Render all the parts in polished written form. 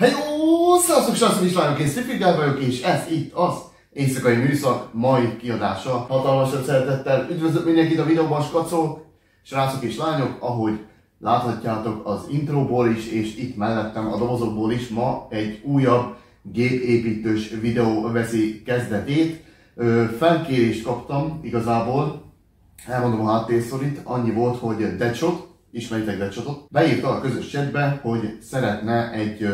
Hello! Sziasztok, srácok és lányok, én Stripfigár vagyok, és ez itt az éjszakai műszak mai kiadása. Hatalmasat szeretettel üdvözlök mindenkit a videóban, skacok, srácok és lányok, ahogy láthatjátok az intróból is, és itt mellettem a dobozokból is ma egy újabb gépépítős videó veszi kezdetét. Felkérést kaptam igazából, elmondom a háttérsztorit, annyi volt, hogy Deadshot, ismeritek Deadshotot, beírta a közös chatbe, hogy szeretne egy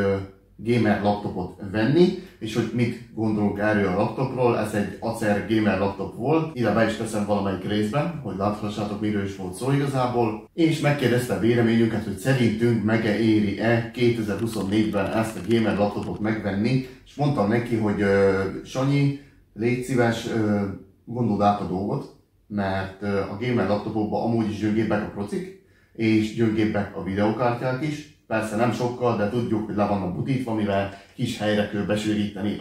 gamer laptopot venni, és hogy mit gondolunk erről a laptopról. Ez egy Acer gamer laptop volt, ide be is teszem valamelyik részben, hogy láthassátok, miről is volt szó igazából, és megkérdezte a véleményünket, hogy szerintünk megéri-e 2024-ben ezt a gamer laptopot megvenni, és mondtam neki, hogy Sanyi, légy szíves, gondold át a dolgot, mert a gamer laptopokban amúgy is gyöngébbek a procik, és gyöngébbek a videokártyák is. Persze nem sokkal, de tudjuk, hogy le vannak butítva, mivel kis helyre kell besűríteni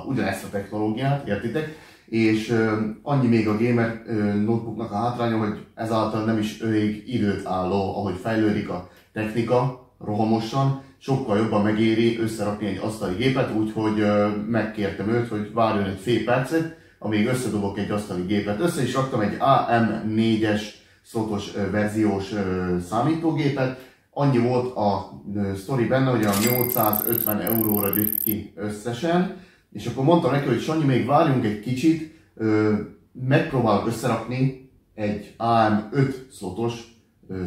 ugyanezt a technológiát, értitek? És annyi még a gamer notebooknak a hátránya, hogy ezáltal nem is elég időt álló, ahogy fejlődik a technika rohamosan, sokkal jobban megéri összerakni egy asztali gépet, úgyhogy megkértem őt, hogy várjon egy fél percet, amíg összedobok egy asztali gépet. Össze is raktam egy AM4-es szlotos verziós számítógépet. Annyi volt a sztori benne, hogy a 850 euróra jött ki összesen, és akkor mondtam neki, hogy Sanyi, még várjunk egy kicsit, megpróbálok összerakni egy AM5 szlotos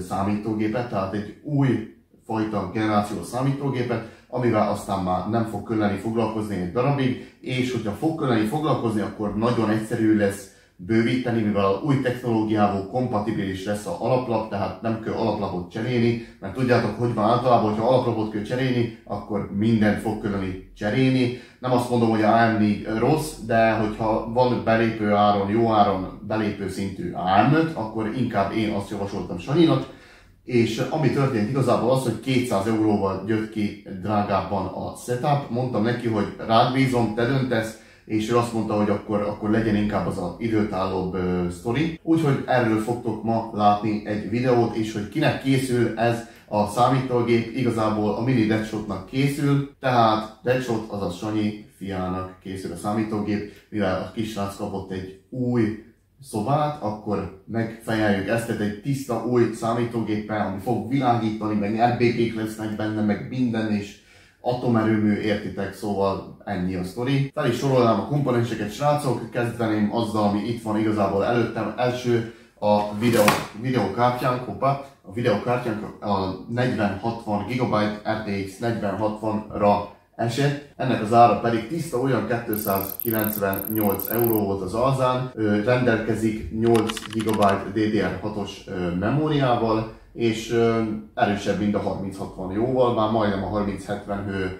számítógépet, tehát egy új fajta generációs számítógépet, amivel aztán már nem fog kelleni foglalkozni egy darabig, és hogyha fog kelleni foglalkozni, akkor nagyon egyszerű lesz bővíteni, mivel a új technológiával kompatibilis lesz az alaplap, tehát nem kell alaplapot cserélni, mert tudjátok, hogy van általában, hogyha alaplapot kell cserélni, akkor mindent fog kelleni cserélni. Nem azt mondom, hogy a AM4 rossz, de hogyha van belépő áron, jó áron belépő szintű AM5, akkor inkább én azt javasoltam Sanyinak. És ami történt igazából az, hogy 200 euróval jött ki drágábban a setup. Mondtam neki, hogy rád bízom, te döntesz, és ő azt mondta, hogy akkor legyen inkább az az időtállóbb sztori. Úgyhogy erről fogtok ma látni egy videót, és hogy kinek készül ez a számítógép, igazából a mini Deadshotnak készül, tehát Deadshot, azaz Sanyi fiának készül a számítógép, mivel a kisrác kapott egy új szobát, akkor megfejeljük ezt egy tiszta új számítógéppel, ami fog világítani, meg RBG-k lesznek benne, meg minden, és atomerőmű, értitek, szóval ennyi a sztori. Fel is sorolnám a komponenseket, srácok, kezdeném azzal, ami itt van igazából előttem. Első a videokártyánk, a videokártyánk a 4060 GB RTX 4060-ra esett, ennek az ára pedig tiszta olyan 298 euró volt az alzán, rendelkezik 8 GB DDR6-os memóriával, és erősebb, mint a 3060 jóval, már majdnem a 3070-höz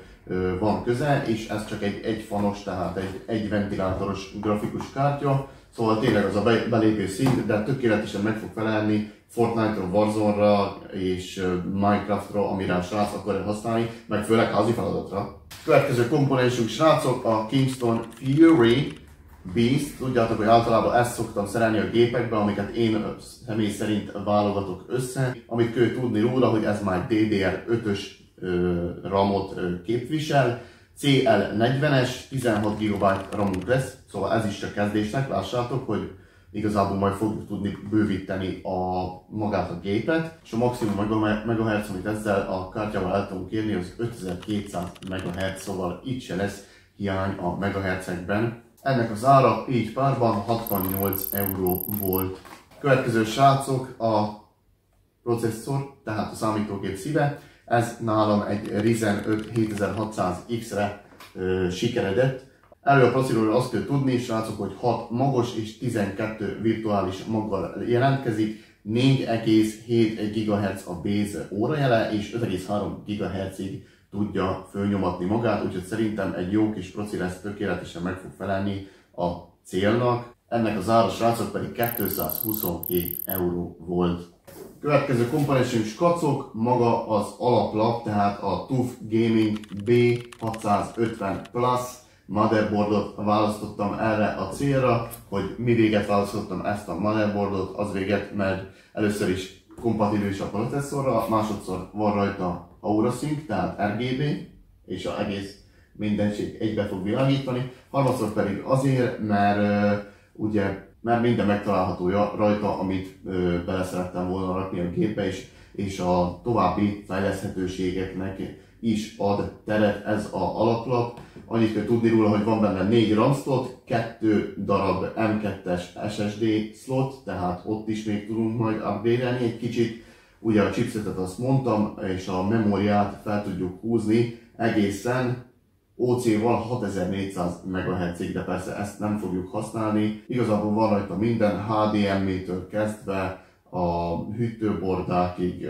van köze, és ez csak egy fanos, tehát egy ventilátoros grafikus kártya, szóval tényleg az a belépő szint, de tökéletesen meg fog felelni Fortnite-ra, Warzone-ra és Minecraft-ra, amire a srác akar használni, meg főleg házi feladatra. Következő komponensünk, srácok, a Kingston Fury Beast. Tudjátok, hogy általában ezt szoktam szerelni a gépekbe, amiket én személy szerint válogatok össze. Amit kell tudni róla, hogy ez már DDR5-ös RAM-ot képvisel. CL40-es, 16 GB RAM-unk lesz, szóval ez is csak kezdésnek, lássátok, hogy igazából majd fogjuk tudni bővíteni magát a gépet, és a maximum megahertz, amit ezzel a kártyával el tudunk érni, az 5200 MHz, szóval itt se lesz hiány a megahertzekben. Ennek az ára így párban 68 euró volt. Következő, srácok, a processzor, tehát a számítógép szíve. Ez nálam egy Ryzen 5 7600X-re sikeredett. Erről a procedúról azt kell tudni, srácok, hogy 6 magos és 12 virtuális maggal jelentkezik, 4,7 GHz a base órajele, és 5,3 GHz-ig tudja fölnyomatni magát, úgyhogy szerintem egy jó kis proci lesz, tökéletesen meg fog felelni a célnak. Ennek az ára, srácok, pedig 227 euró volt. Következő komponensünk, skacok, maga az alaplap, tehát a TUF Gaming B650 Plus motherboardot választottam erre a célra. Hogy mi véget választottam ezt a motherboardot, az véget, mert először is kompatibilis a processzorra, másodszor van rajta Aura Sync, tehát RGB, és az egész mindenség egybe fog világítani. Harmadszor pedig azért, mert minden megtalálható rajta, amit bele szerettem volna rakni a gépbe is, és a további fejleszthetőségeknek is ad teret ez az alaplap. Annyit kell tudni róla, hogy van benne 4 RAM slot, 2 darab M2-es SSD slot, tehát ott is még tudunk majd upgrade-elni egy kicsit. Ugye a chipsetet azt mondtam, és a memóriát fel tudjuk húzni egészen OC-val 6400 MHz-ig, de persze ezt nem fogjuk használni. Igazából van rajta minden, HDMI-től kezdve a hűtőbordákig,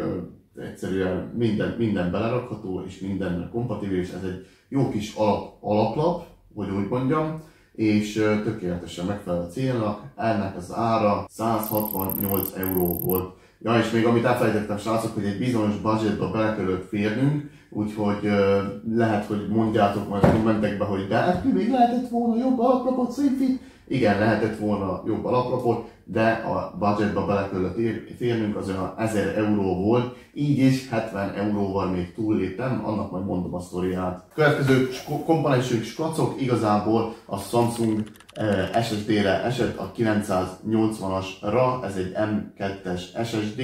egyszerűen minden belerakható és minden kompatibilis. Ez egy jó kis alaplap, hogy úgy mondjam, és tökéletesen megfelel a célnak. Ennek az ára 168 euró volt. Ja, és még amit elfelejtettem, srácok, hogy egy bizonyos budgetba bele kellett férnünk, úgyhogy lehet, hogy mondjátok majd a kommentekbe, hogy de hát még lehetett volna jobb alaplapot, szintén. Igen, lehetett volna jobb alaplapot, de a budgetba bele kellett férnünk, az olyan 1000 euró volt, így is 70 euróval még túlléptem, annak majd mondom a sztoriát. Következő komponensünk skacok, igazából a Samsung SSD-re esett, a 980-asra, ez egy M2-es SSD,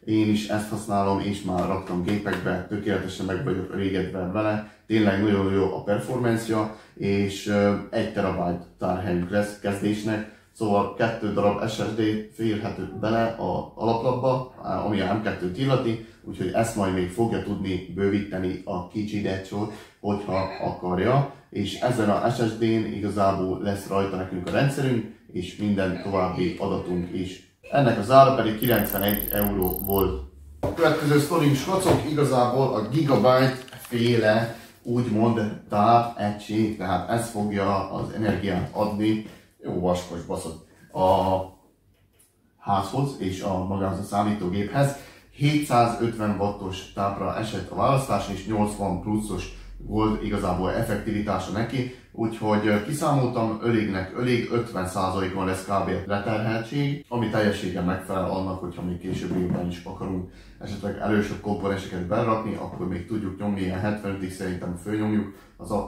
én is ezt használom, és már raktam gépekbe, tökéletesen meg vagyok elégedve vele, tényleg nagyon jó a performance-ja, és 1 TB tárhelyünk lesz kezdésnek, szóval 2 darab SSD férhető bele a alaplapba, ami a M2-t illeti, úgyhogy ezt majd még fogja tudni bővíteni a kicsi Decsó, hogyha akarja, és ezen a SSD-n igazából lesz rajta nekünk a rendszerünk, és minden további adatunk is. Ennek az ára pedig 91 euró volt. A következő sztorink, skacok, igazából a Gigabyte féle úgymond tápegység, tehát ez fogja az energiát adni, jó vaskos baszod, a házhoz és magához a számítógéphez. 750 wattos tápra esett a választás, és 80 pluszos volt igazából effektivitása neki, úgyhogy kiszámoltam, elégnek elég, 50%-on lesz kb. Leterheltség, ami teljességgel megfelel annak, hogyha még később évben is akarunk esetleg erősebb komponenseket berakni, akkor még tudjuk nyomni, ilyen 75-ig szerintem fölnyomjuk, az a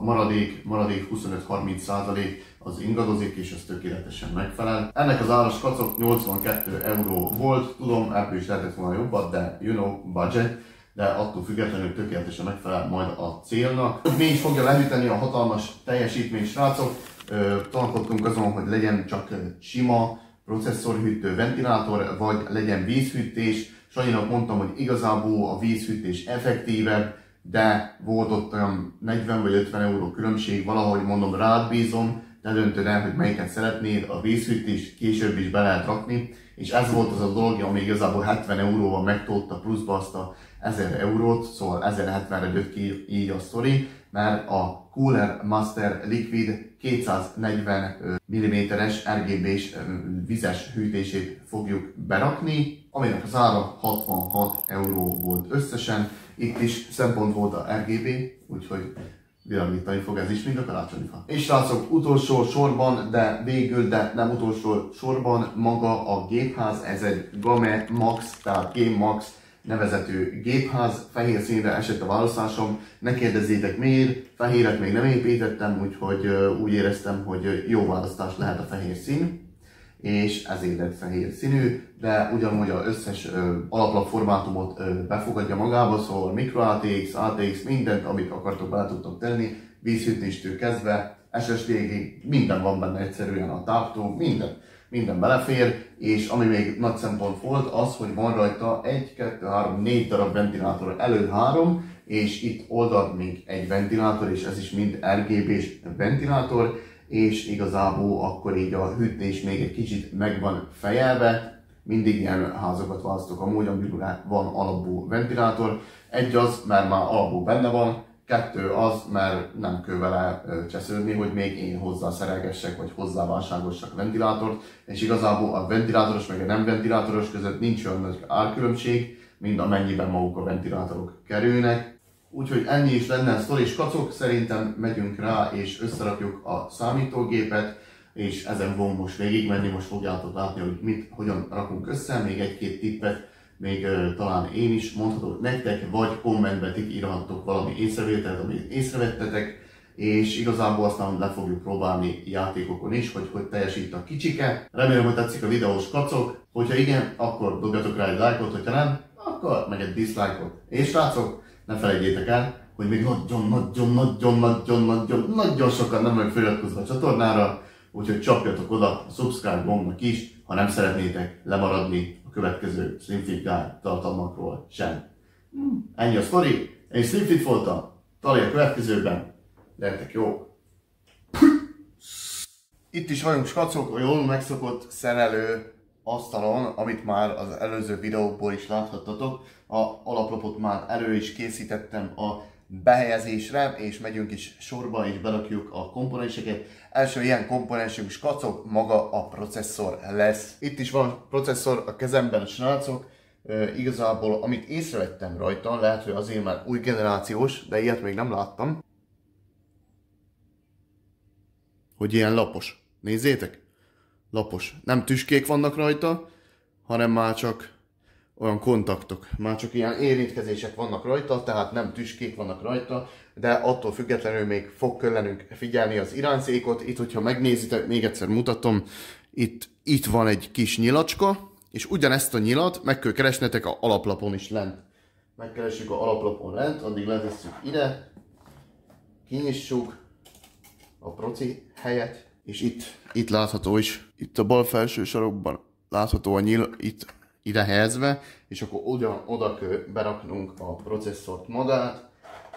maradék 25-30% az ingadozik, és ez tökéletesen megfelel. Ennek az ára, skacok, 82 euró volt, tudom, ebből is lehetett volna jobbat, de you know, budget, de attól függetlenül tökéletesen megfelel majd a célnak. Mi is fogja lehűteni a hatalmas teljesítmény, srácok. Tanulkodtunk azon, hogy legyen csak sima processzorhűtő ventilátor, vagy legyen vízhűtés. Sanyinak mondtam, hogy igazából a vízhűtés effektívebb, de volt ott olyan 40 vagy 50 euró különbség, valahogy mondom, rád bízom, te döntöd el, hogy melyiket szeretnéd, a vízhűtés később is be lehet rakni, és ez volt az a dolog, ami igazából 70 euróval megtolta pluszba azt a 1000 eurót, szóval 1070-re jött ki így a sztori, mert a Cooler Master Liquid 240 mm-es RGB-s vizes hűtését fogjuk berakni, aminek az ára 66 euró volt összesen. Itt is szempont volt a RGB, úgyhogy világítani fog ez is, mint a karácsonyi fa. És srácok, utolsó sorban, de végül, de nem utolsó sorban maga a gépház, ez egy Game Max, tehát Game Max nevezetű gépház, fehér színre esett a választásom, ne kérdezzétek miért, fehéret még nem építettem, úgyhogy úgy éreztem, hogy jó választás lehet a fehér szín, és ezért lett fehér színű, de ugyanúgy az összes alaplapformátumot befogadja magába, szóval micro ATX, ATX, mindent, amit akartok, bele tudtok tenni, vízhűtéstől kezdve, SSD-ig, minden van benne egyszerűen, a táptól, minden belefér, és ami még nagy szempont volt az, hogy van rajta 1, 2, 3, 4 darab ventilátor, elő 3, és itt oldalt még egy ventilátor, és ez is mind RGB-s ventilátor, és igazából akkor így a hűtés még egy kicsit meg van fejelve, mindig ilyen házakat választok amúgy, amikor van alapú ventilátor. Egy az, mert már alapú benne van, 2 az, mert nem kell vele csesződni, hogy még én hozzá szerelgessek, vagy hozzáválságossak ventilátort, és igazából a ventilátoros meg a nem ventilátoros között nincs olyan nagy árkülönbség, mint amennyiben maguk a ventilátorok kerülnek. Úgyhogy ennyi is lenne a sztori, skacok, szerintem megyünk rá és összerakjuk a számítógépet, és ezen fogunk most végigmenni, most fogjátok látni, hogy hogyan rakunk össze, még egy-két tippet még talán én is mondhatok nektek, vagy kommentbe tik írhatok valami észrevételt, amit észrevettetek, és igazából aztán le fogjuk próbálni játékokon is, hogy teljesít a kicsike. Remélem, hogy tetszik a videós kacok, hogyha igen, akkor dobjatok rá egy lájkot, hogyha nem, akkor meg egy dislike-ot. És srácok, ne felejtjétek el, hogy még nagyon sokan nem vagyok feliratkozva a csatornára, úgyhogy csapjatok oda a subscribe gombnak is, ha nem szeretnétek lemaradni a következő Slimfit Guide tartalmakról sem. Ennyi a sztori, én Slimfit voltam, találj a következőben, legyetek jó! Itt is vagyunk skacok, a jól megszokott szerelő asztalon, amit már az előző videóból is láthattatok. A alaplapot már elő is készítettem a behelyezésre, és megyünk is sorba, és berakjuk a komponenseket. Első ilyen komponensünk skacok, maga a processzor lesz. Itt is van a processzor a kezemben, srácok. Igazából, amit észrevettem rajta, lehet, hogy azért már új generációs, de ilyet még nem láttam, hogy ilyen lapos. Nézzétek! Lapos. Nem tüskék vannak rajta, hanem már csak olyan kontaktok. Már csak ilyen érintkezések vannak rajta, tehát nem tüskék vannak rajta, de attól függetlenül még fog kellenünk figyelni az irányszékot. Itt, hogyha megnézitek, még egyszer mutatom, itt van egy kis nyilacska, és ugyanezt a nyilat meg kell keresnetek a alaplapon is lent. Megkeressük a alaplapon lent, addig letesszük ide, kinyissuk a proci helyet, és itt látható is, itt a bal felső sarokban látható a nyíl, itt ide helyezve, és akkor oda kell beraknunk a processzort magát,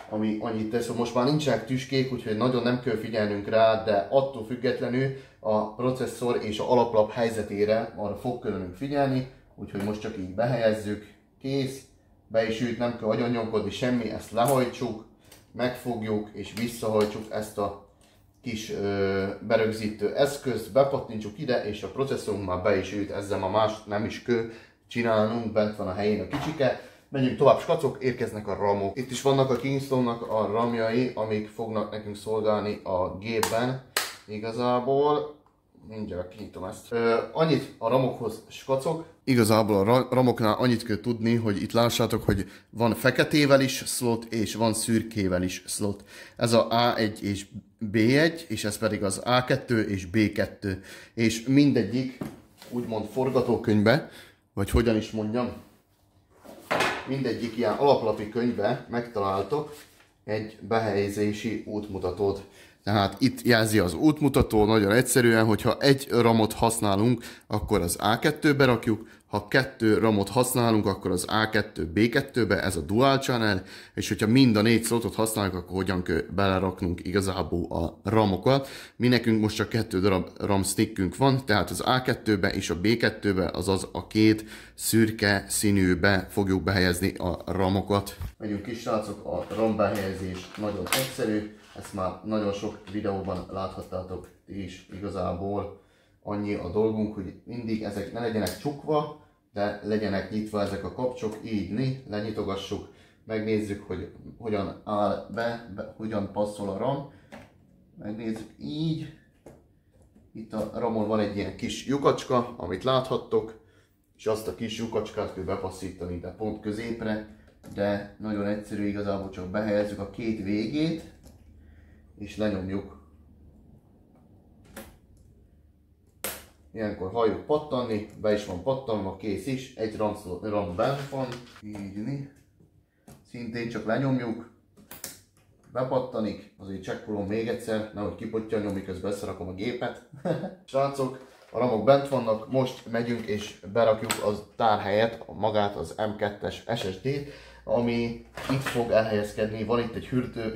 ami annyit tesz, hogy most már nincsenek tüskék, úgyhogy nagyon nem kell figyelnünk rá, de attól függetlenül a processzor és a alaplap helyzetére arra fog kellünk figyelni, úgyhogy most csak így behelyezzük, kész, be is ült, nem kell agyonnyomkodni semmi, ezt lehajtsuk, megfogjuk és visszahajtsuk ezt a kis berögzítő eszközt, bepattintsuk ide, és a processzorunk már be is ült, ezzel ma más nem is kell csinálnunk, bent van a helyén a kicsike. Menjünk tovább, skacok, érkeznek a ramok. Itt is vannak a Kingstonnak a ramjai, amik fognak nekünk szolgálni a gépben. Igazából, mindjárt kinyitom ezt. Annyit a ramokhoz, skacok. Igazából a ramoknál annyit kell tudni, hogy itt lássátok, hogy van feketével is slot, és van szürkével is slot. Ez a A1 és B1, és ez pedig az A2 és B2. És mindegyik, úgymond forgatókönyvbe, vagy hogyan is mondjam, mindegyik ilyen alaplapi könyvbe megtaláltok egy behelyezési útmutatót. Tehát itt jelzi az útmutató nagyon egyszerűen, hogyha egy ramot használunk, akkor az A2-be rakjuk, ha 2 ramot használunk, akkor az A2 B2-be, ez a dual channel, és hogyha mind a 4 slotot használjuk, akkor hogyan kell beleraknunk igazából a ramokat. Mi nekünk most csak 2 darab RAM stickünk van, tehát az A2-be és a B2-be, azaz a 2 szürke színűbe fogjuk behelyezni a ramokat. Megyünk is, srácok, a RAM behelyezés nagyon egyszerű. Ezt már nagyon sok videóban láthattátok ti is, igazából annyi a dolgunk, hogy mindig ezek ne legyenek csukva, de legyenek nyitva ezek a kapcsok, így lenyitogassuk, megnézzük, hogy hogyan áll be, hogyan passzol a RAM, megnézzük így, itt a RAM-on van egy ilyen kis lyukacska, amit láthattok, és azt a kis lyukacskát kell bepasszítani ide pont középre, de nagyon egyszerű, igazából csak behelyezzük a 2 végét, és lenyomjuk. Ilyenkor halljuk pattanni, be is van pattanva, kész is, egy RAM bent van, így, szintén csak lenyomjuk, bepattanik, azért csekkolom még egyszer, nehogy kipottyanjon, miközben összerakom a gépet. Srácok, a ramok bent vannak, most megyünk és berakjuk az tárhelyet, magát az M2-es SSD-t, ami itt fog elhelyezkedni. Van itt egy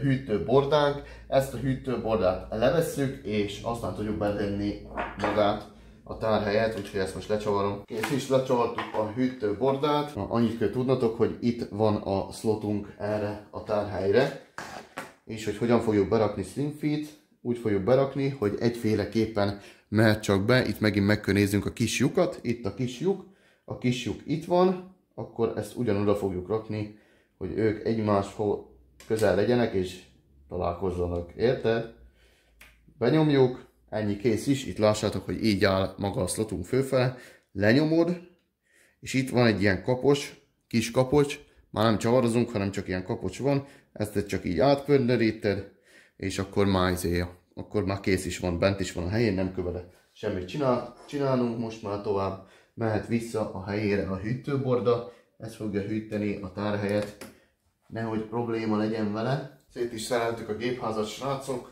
hűtőbordánk, ezt a hűtőbordát levesszük, és aztán tudjuk betenni magát a tárhelyet, úgyhogy ezt most lecsavarom. Kész is, lecsavartuk a hűtőbordát. Annyit kell tudnatok, hogy itt van a slotunk erre a tárhelyre, és hogy hogyan fogjuk berakni Slimfit, úgy fogjuk berakni, hogy egyféleképpen mehet csak be. Itt megint meg kell néznünk a kis lyukat, itt a kis lyuk itt van, akkor ezt ugyanoda fogjuk rakni, hogy ők egymáshoz közel legyenek és találkozzanak, érted? Benyomjuk, ennyi, kész is, itt lássátok, hogy így áll maga a slotunk fölfele, lenyomod, És itt van egy ilyen kapocs, kis kapocs, már nem csavarozunk, hanem csak ilyen kapocs van, ezt csak így átpöndöríted, és akkor már akkor már kész is van, bent is van a helyén, nem kell vele semmit csinálnunk, most már tovább mehet vissza a helyére a hűtőborda, ez fogja hűteni a tárhelyet, nehogy probléma legyen vele. Szét is szereltük a gépházat, srácok,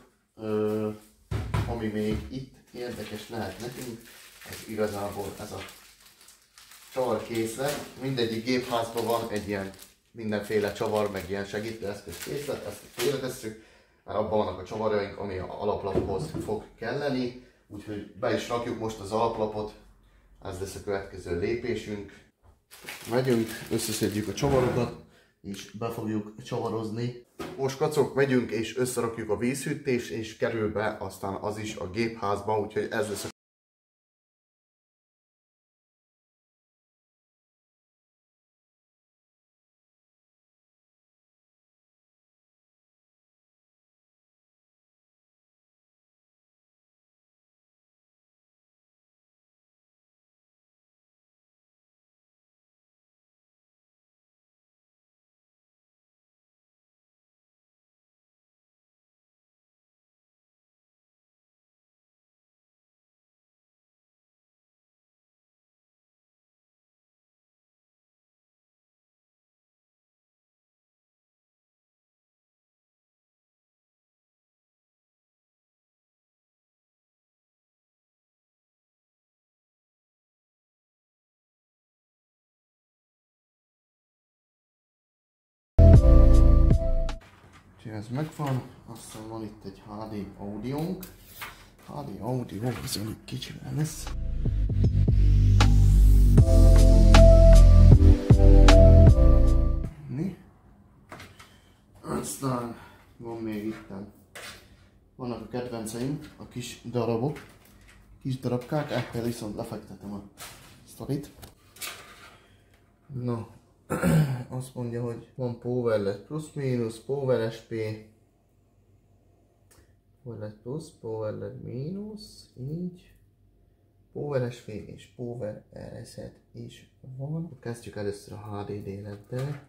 ami még itt érdekes lehet nekünk, ez igazából ez a csavarkészlet. Mindegyik gépházban van egy ilyen mindenféle csavar, meg ilyen segítőeszköz készlet, ezt félretesszük, mert abban vannak a csavarjaink, ami a alaplaphoz fog kelleni, úgyhogy be is rakjuk most az alaplapot, ez lesz a következő lépésünk. Megyünk, összeszedjük a csavarokat, és be fogjuk csavarozni. Most kacok, megyünk és összerakjuk a vízhűtést, és kerül be aztán az is a gépházba, úgyhogy ez lesz a ez megvan, aztán van itt egy HD audiónk. HD audio bizony kicsivel lesz. Aztán van még itten. Vannak a kedvenceim, a kis darabok, kis darabkák, ehhez viszont lefektetem a sztorit. No. Azt mondja, hogy van powerless plusz-mínusz, power SP, powerless plusz, powerless mínusz, így, power SP és power reset is van. Kezdjük először a HD délettel.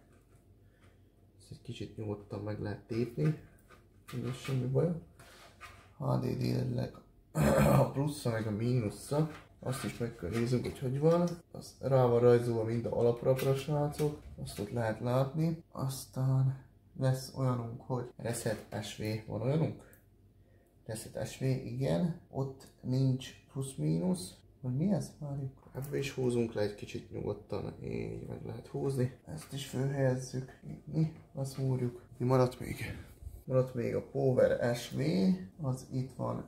Ezt egy kicsit nyugodtan meg lehet tépni, nincs semmi baj. HD déletleg a plusza meg a mínusza. Azt is meg kell néznünk, hogy hogy van. Az rá van rajzolva mind a alaprapra, srácok. Azt ott lehet látni. Aztán lesz olyanunk, hogy Reset SV. Van olyanunk? Reset SV, igen. Ott nincs plusz-mínusz. Hogy mi ez? Várjuk. Ebbe is húzunk le egy kicsit nyugodtan. Így meg lehet húzni. Ezt is fölhelyezzük. Így, azt múrjuk. Mi maradt még? Maradt még a Power SV. Az itt van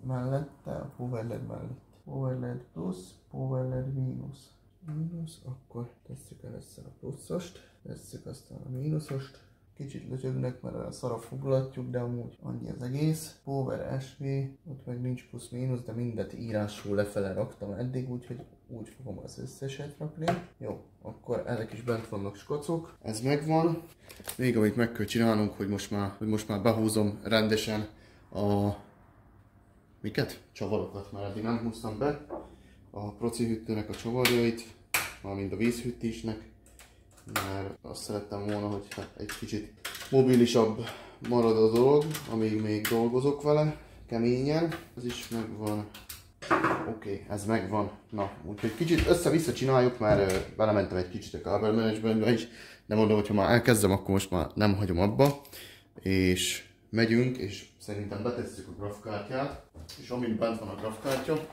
mellette, a Power LED mellett. Power LED plusz, Power LED mínusz. Mínusz, akkor tesszük először a pluszost, tesszük aztán a mínuszost. Kicsit lötyögnek, mert a szarra foglaltjuk, de amúgy annyi az egész. Power SV, ott meg nincs plusz-mínusz, de mindet írásul lefele raktam eddig, úgyhogy úgy fogom az összeset rakni. Jó, akkor ezek is bent vannak skacok. Ez megvan. Még amit meg kell csinálnunk, hogy most már behúzom rendesen a miket? Csavarokat, mert eddig nem húztam be. A proci hűtőnek a csavarjait, valamint a vízhűtésnek, mert azt szerettem volna, hogy egy kicsit mobilisabb marad a dolog, amíg még dolgozok vele, keményen. Ez is megvan. Oké, ez megvan. Na, úgyhogy kicsit össze-vissza csináljuk, mert belementem egy kicsit a kábelmenedzsmentbe is, de mondom, hogy ha már elkezdem, akkor most már nem hagyom abba. És megyünk, és szerintem betesszük a grafkártyát, és amint bent van a grafkártya,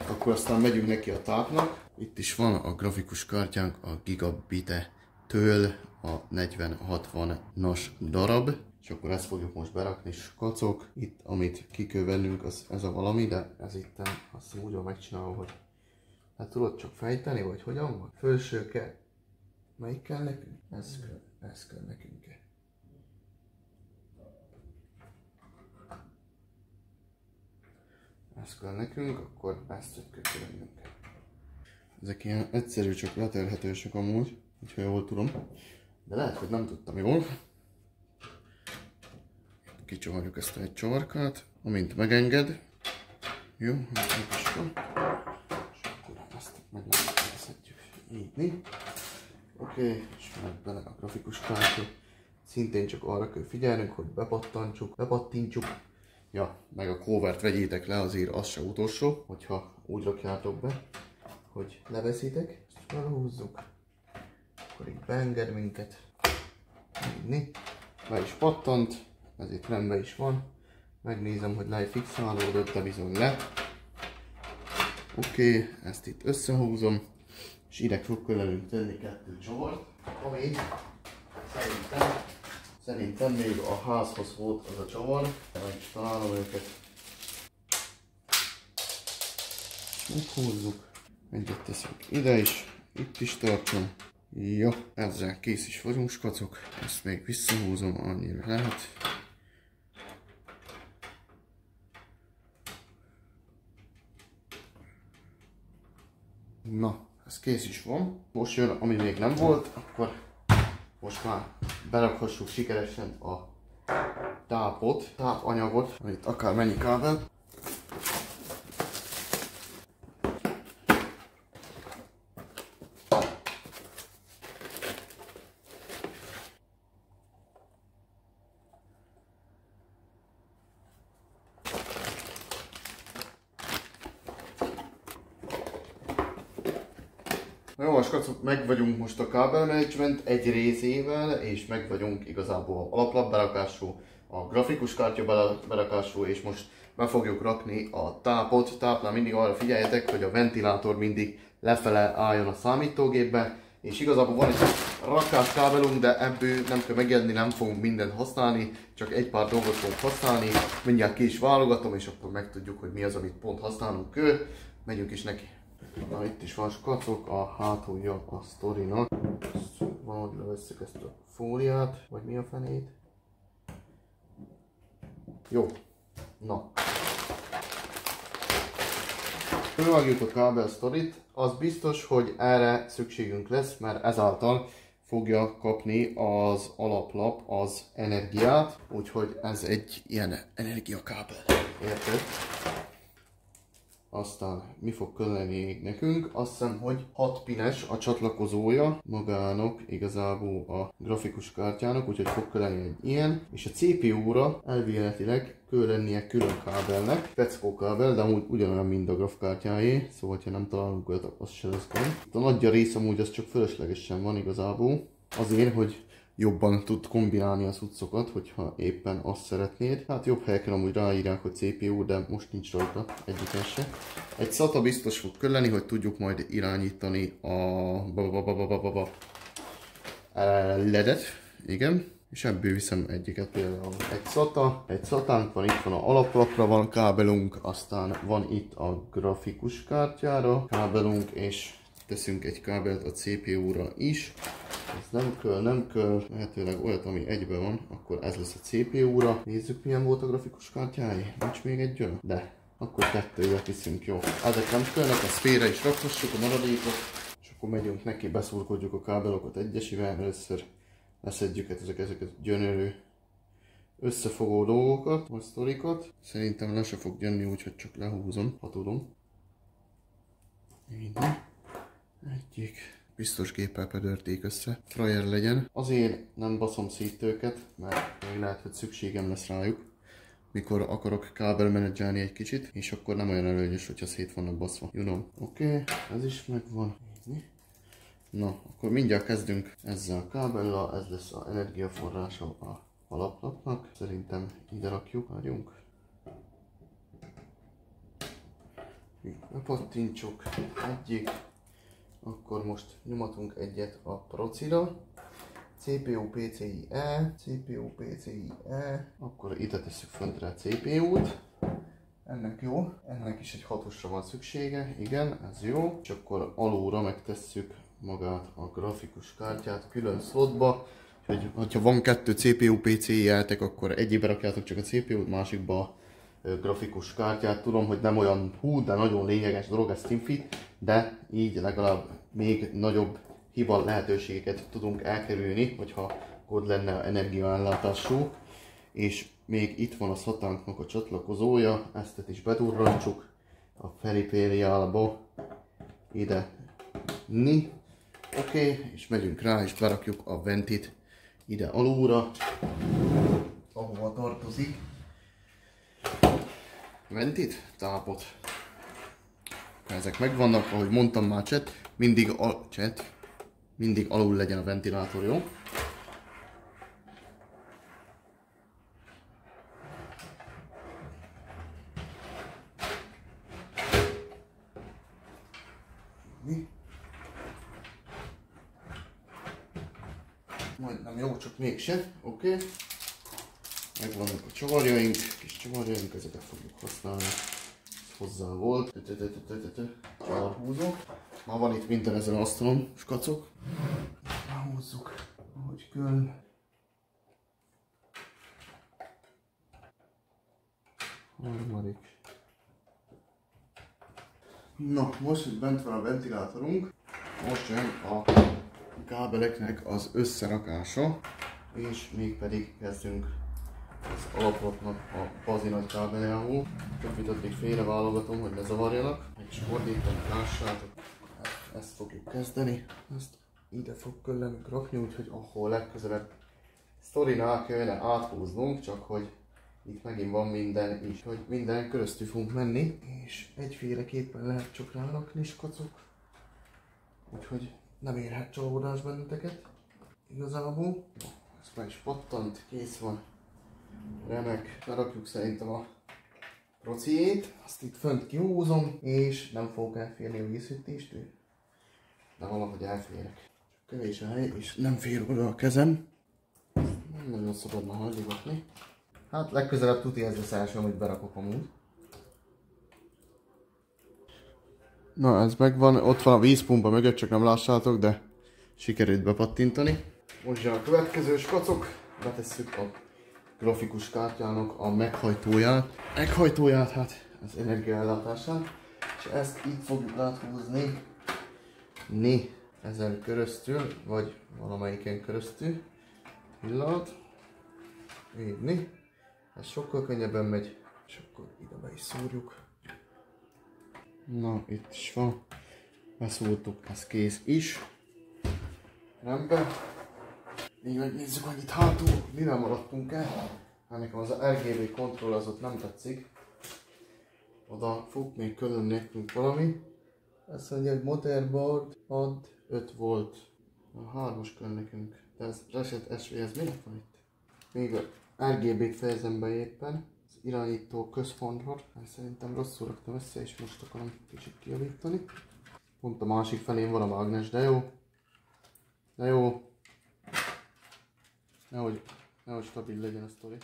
akkor aztán megyünk neki a tápnak. Itt is van a grafikus kártyánk a Gigabit-től a 4060-as darab, és akkor ezt fogjuk most berakni, és kacok. Itt, amit ki kell vennünk, az ez a valami, de ez itt azt úgy van megcsinálva, hogy hát tudod csak fejteni, vagy hogyan van? Fölső kell. Melyik kell nekünk? Ez kell nekünk. Ez kell nekünk, akkor ezt kell kivennünk. Ezek ilyen egyszerű, csak leterhetősek amúgy, hogyha jól tudom. De lehet, hogy nem tudtam jól. Kicsavarjuk ezt a egy csavarkát, amint megenged. Jó, és akkor ezt megszedjük Így. Oké, és már bele a grafikus kártya. Szintén csak arra kell figyelnünk, hogy bepattintsuk. Ja, meg a covert vegyétek le, azért az se utolsó, hogyha úgy rakjátok be, hogy leveszitek. Ezt felhúzzuk. Akkor így beenged minket. Így. Be is pattant, ez itt rendben is van. Megnézem, hogy lefixálódott, de bizony le. Oké, ezt itt összehúzom, és ide fog körülünk tenni 2 csavart, ami szerintem még a házhoz volt az a csavar, meg is találom őket. Meghúzzuk, egyet teszünk ide is, itt is tartom. Jó, ezzel kész is vagyunk, skacok. Ezt még visszahúzom, annyira lehet. Na, ez kész is van. Most jön, ami még nem volt, akkor most már berakhassuk sikeresen a tápanyagot, amit akár mennyi kábel. Jó, skacok, meg vagyunk most a kábelmenedzsment egy részével, és meg vagyunk igazából alaplap berakású, a grafikus kártya berakású, és most be fogjuk rakni a tápot. Tápnál mindig arra figyeljetek, hogy a ventilátor mindig lefele álljon a számítógépbe, és igazából van egy rakáskábelunk, de ebből nem kell megijedni, nem fogunk mindent használni, csak egy pár dolgot fogunk használni. Mindjárt ki is válogatom, és akkor megtudjuk, hogy mi az, amit pont használunk kell. Megyünk is neki. Na, itt is van, skacok, a hátulja a sztorinak. Valahogy levesszük ezt a fóliát, vagy mi a fenét. Jó, na. Fölvágjuk a kábel sztorit, az biztos, hogy erre szükségünk lesz, mert ezáltal fogja kapni az alaplap az energiát, úgyhogy ez egy ilyen energiakábel. Érted? Aztán mi fog kelleni nekünk? Azt hiszem, hogy 6 pines a csatlakozója magának, igazából a grafikus kártyának, úgyhogy fog kelleni egy ilyen. És a CPU-ra elvéletileg kell lennie külön kábelnek, peckó kábel, de amúgy ugyanolyan, mint a grafkártyáé, szóval ha nem találunk olyat, az se lesz gond. A nagyja rész amúgy az csak fölöslegesen van igazából, azért, hogy jobban tud kombinálni a cuccokat, hogyha éppen azt szeretnéd. Hát jobb helyeken amúgy ráírják, hogy CPU, de most nincs rajta egyiken se. Egy SATA biztos fog kelleni, hogy tudjuk majd irányítani a ledet. Igen. És ebből viszem egyiket például. Egy SATA-nk van, itt van a alaplapra van kábelunk, aztán van itt a grafikus kártyára kábelunk, és teszünk egy kábelt a CPU-ra is. Ez nem kell, lehetőleg olyat, ami egyben van, akkor ez lesz a CPU-ra. Nézzük, milyen volt a grafikus kártyáé. Nincs még egy olyan? De. Akkor 2-ért viszünk, jó. Ezek nem kellnek, ezt félre is rakhassuk a maradékot. És akkor megyünk neki, beszurkodjuk a kábelokat egyesével. Először leszedjük ezeket a gyönyörű összefogó dolgokat, a sztorikat. Szerintem le se fog jönni, úgyhogy csak lehúzom, ha tudom. Így. Egyik. Biztos géppel pödörték össze. Frajer legyen. Azért nem baszom szét őket, mert még lehet, hogy szükségem lesz rájuk, mikor akarok kábelmenedzselni egy kicsit, és akkor nem olyan előnyös, hogyha szét vannak baszva. You know. Oké, ez is megvan. Na, akkor mindjárt kezdünk ezzel a kábellel, ez lesz az energiaforrása a alaplapnak. Szerintem ide rakjuk, várjunk. Bepattintsuk egyik. Akkor most nyomatunk egyet a procira. CPU PCIe, CPU PCIe. Akkor ide tesszük föntre a CPU-t. Ennek jó, ennek is egy 6-osra van szüksége, igen, ez jó. És akkor alulra megtesszük magát a grafikus kártyát külön slotba. Úgyhogy ha van 2 CPU PCIe-tek, akkor egyébe rakjátok csak a CPU-t, másikba a grafikus kártyát. Tudom, hogy nem olyan de nagyon lényeges dolog, ez TeamFit, de így legalább még nagyobb hiba lehetőségeket tudunk elkerülni, hogyha kód lenne energiaellátású. És még itt van a SATA-nknak a csatlakozója, ezt is bedurrantsuk a perifériába ide. Oké, és megyünk rá, és berakjuk a ventit ide alulra, ahova tartozik. Ventit, tápot. Ezek megvannak, ahogy mondtam már mindig alul legyen a ventilátor, jó? Majdnem jó, csak mégse, oké. Megvannak a csavarjaink, kis csavarjaink, ezeket fogjuk használni. Ez hozzá volt. Csavarhúzó. Már van itt minden ezen az asztalon, skacok. Ráhúzzuk, ahogy kell. Harmadik. Na, most, hogy bent van a ventilátorunk, most jön a kábeleknek az összerakása, és mégpedig kezdünk az alaplapnak a bazi nagy kábeljából. Többit addig félre válogatom, hogy ne zavarjanak. Meg is fordítom, lássátok. Ezt fogjuk kezdeni. Ezt ide fog kellene rakni, úgyhogy ahol legközelebb sztorinál kellene áthúznunk, csak hogy itt megint van minden is, hogy minden köröztül fogunk menni, és egyféleképpen lehet csak rárakni, skacok. Úgyhogy nem érhet csalódás benneteket igazából. Ez már is pattant, kész van. Remek, berakjuk szerintem a prociét, azt itt fönt kihúzom, és nem fogok elférni a vízhűtéstől, de valahogy elférek. Csak kevés a hely, és nem fér oda a kezem. Nem nagyon szabadna hajligatni. Hát legközelebb tuti ez lesz első, amit berakok amúgy. Na, ez megvan, ott van a vízpumpa mögött, csak nem lássátok, de sikerült bepattintani. Most jön a következő skacok, betesszük a grafikus kártyának a meghajtóját, hát az energiaellátását, és ezt így fogjuk áthúzni ezen köröztül, vagy valamelyiken köröztül. Pillanat. Így. Ez sokkal könnyebben megy, és akkor ide be is szúrjuk. Na, itt is van. Beszúrtuk, ez kész is. Rendben. Így megnézzük, hogy itt hátul mivel maradtunk el. Hát nekem az a RGB kontroll az ott nem tetszik. Oda fog még külön nekünk valami. Azt mondja, hogy motherboard ad 5 volt. A 3-as kell nekünk. De ez Reset SV, ez minek van itt? Még a RGB-t fejezem be éppen. Az irányító központra. Hát szerintem rosszul raktam össze, és most akarom kicsit kijavítani. Pont a másik felén van a mágnes, de jó. De jó. Nehogy stabil legyen a sztori.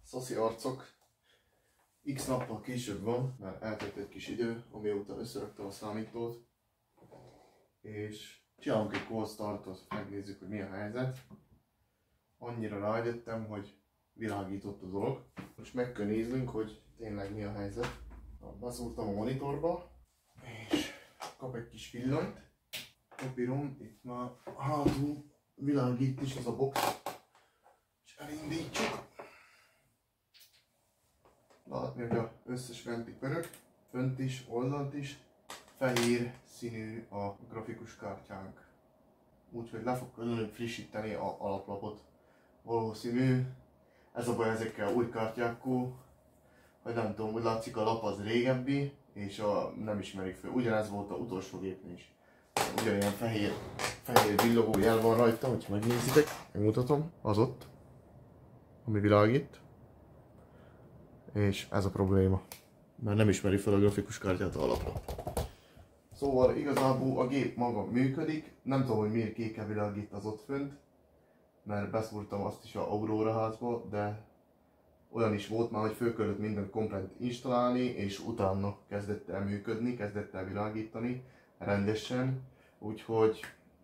Szoszi arcok. X nappal később van, mert eltelt egy kis idő, amióta összeraktam a számítót. És csinálunk egy cold startot, megnézzük, hogy mi a helyzet. Annyira rájöttem, hogy világított a dolog. Most meg kell néznünk, hogy tényleg mi a helyzet. Beszúrtam a monitorba, és kap egy kis villanyt. Kopírom, itt már hátul világít is az a box, és elindítjuk. Látni, hogy az összes fenti pörög, fönt is, oldalt is. Fehér színű a grafikus kártyánk. Úgyhogy le fog kellene frissíteni az alaplapot. Valószínű, ez a baj ezekkel új kártyákkal, hogy nem tudom, úgy látszik a lap az régebbi, és nem ismerik fel. Ugyanez volt az utolsó gépnél is. Ugyanilyen fehér villogó jel van rajta, hogyha megnézitek, megmutatom, az ott, ami világít. És ez a probléma, mert nem ismeri fel a grafikus kártyát a alaplap. Szóval igazából a gép maga működik, nem tudom, hogy miért kékkel világít az ott fönt, mert beszúrtam azt is a Aurora házba, de olyan is volt már, hogy föl kellett mindent komplett installálni, és utána kezdett el működni, kezdett el világítani rendesen. Úgyhogy,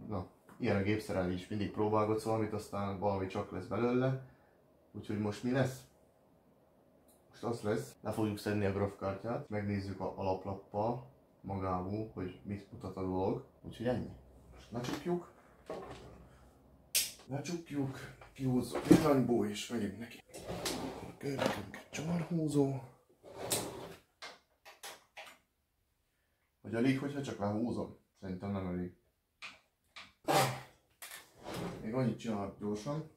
na, ilyen a gépszerelés, mindig próbálgatsz valamit, aztán valami csak lesz belőle. Úgyhogy most mi lesz? Most az lesz, le fogjuk szedni a grafikkártyát, megnézzük a alaplappal magából, hogy mit mutat a dolog. Úgyhogy ennyi. Most lecsukjuk, kihúzzuk villanyból és megyünk neki. Kell nekünk egy csavarhúzó. Vagy elég, hogyha csak lehúzom? Szerintem nem elég. Még annyit csinálok gyorsan,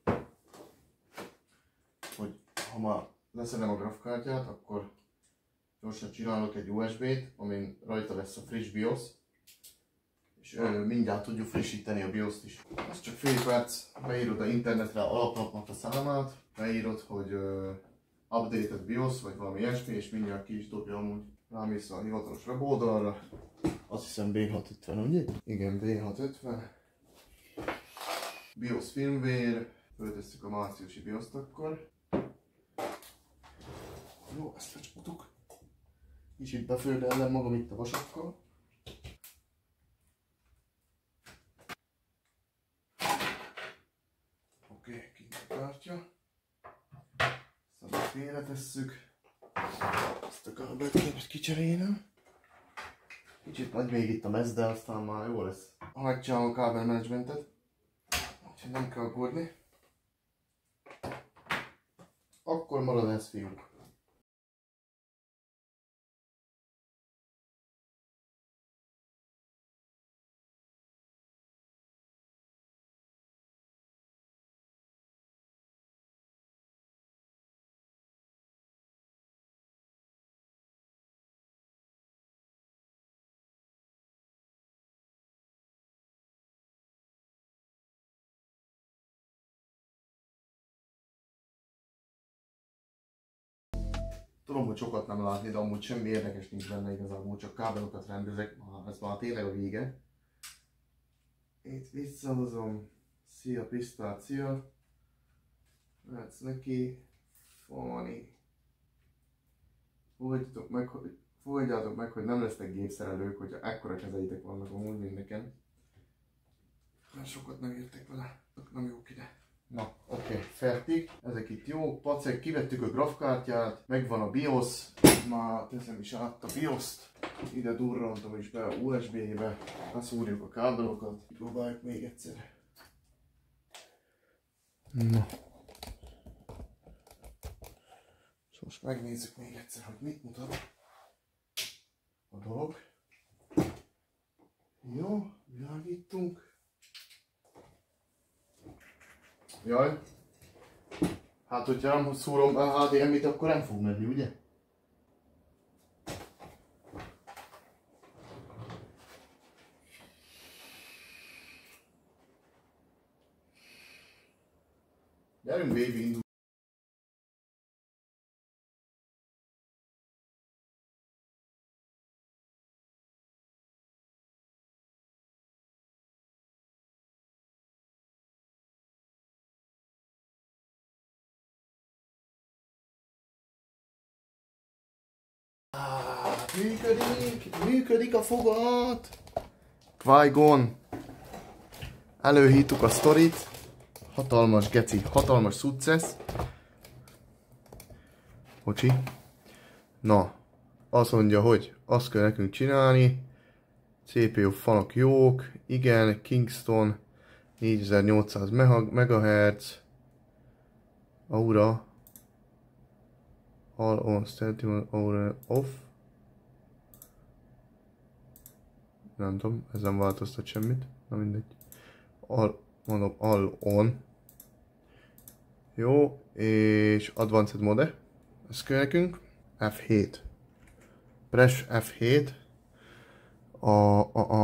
hogy ha már leszedem a grafkártyát, akkor gyorsan csinálok egy USB-t, amin rajta lesz a friss BIOS, és mindjárt tudjuk frissíteni a BIOS-t is. Ez csak fél perc, beírod a internetre alaplapnak a számát, beírod, hogy updated BIOS, vagy valami ilyesmi, és mindjárt ki is dobja amúgy. Rámész a hivatalos weboldalra, azt hiszem B650, ugye? Igen, B650. BIOS firmware, föltesszük a márciusi BIOS-t akkor. Jó, ezt lecsapottuk. Kicsit beföldellem magam itt a vasakkal. Oké, kint a kártya. Szóval félretesszük. Ezt a kábelt kéne kicserélnem. Kicsit nagy még itt a mez, de aztán már jó lesz. Megcsinálom a kábelmenedzsmentet, úgyhogy nem kell aggódni. Akkor marad ez, fiúk. Tudom, hogy sokat nem látni, de amúgy semmi érdekes nincs benne igazából, csak kábelokat rendezek, ez már tényleg a vége. Itt visszahozom, szia pisztácia, látsz neki, Fani. Fogadjátok meg, hogy nem lesznek gépszerelők, hogyha ekkora kezeitek vannak amúgy, mint nekem. Mert sokat nem értek vele, nem jók ide. Na, oké, fertig. Ezek itt jó. Pacek, kivettük a grafkártyát, megvan a BIOS. Már teszem is át a BIOS-t. Ide durrantom is be a USB-be. Leszúrjuk a kábelokat. Próbáljuk még egyszer. Na. És most megnézzük még egyszer, hogy mit mutat a dolog. Jó, világítunk. Jaj. Hát, hogyha nem szúrom a HDMI-t, akkor nem fog menni, ugye? Gyerünk, baby, indul. Működik a fogat! Qui-Gon! Előhívtuk a sztorit. Hatalmas geci, hatalmas success. Bocsi. Na, azt mondja, hogy azt kell nekünk csinálni. CPU falak jók. Igen, Kingston 4800 MHz. Aura. All on statement Aura off. Nem tudom, ez nem változtat semmit. Na mindegy. Mondom, all on. Jó, és Advanced Mode. Ez kell nekünk. F7. Press F7.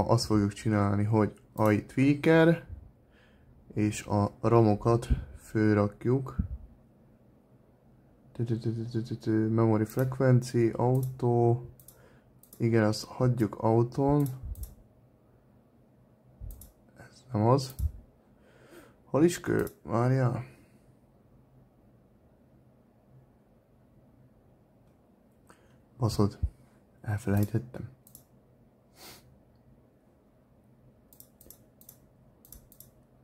Azt fogjuk csinálni, hogy AI Tweaker. És a ramokat fölrakjuk. Memory Frequency, Auto. Igen, azt hagyjuk autón. Ez nem az. Hol is kő? Várjál. Baszod. Elfelejtettem.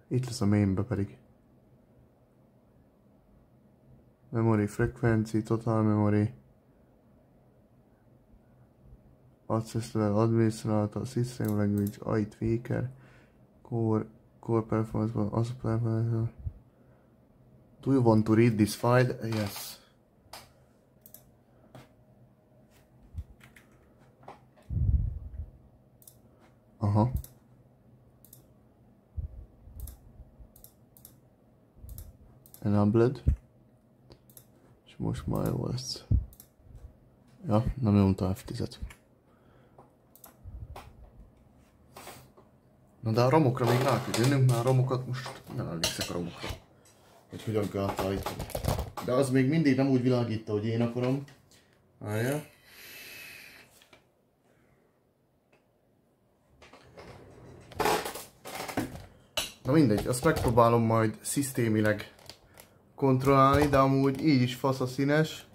Itt lesz a mainbe pedig. Memory Frequency, Total Memory. Access Level Administrator, System Language, AI Tweaker, Core Performance, Also Performance. Do you want to read this file? Yes. Aha. Enabled. És most már jó lesz. Ja, nem nyomta F10-et. Na de a romokra még rá kell jönnünk, már a romokat most nem emlékszek a romokra. Hogy hogyan kell átállítani. De az még mindig nem úgy világít, hogy én akarom. Várjál. Na mindegy, azt megpróbálom majd szisztémileg kontrollálni, de amúgy így is fasz a színes.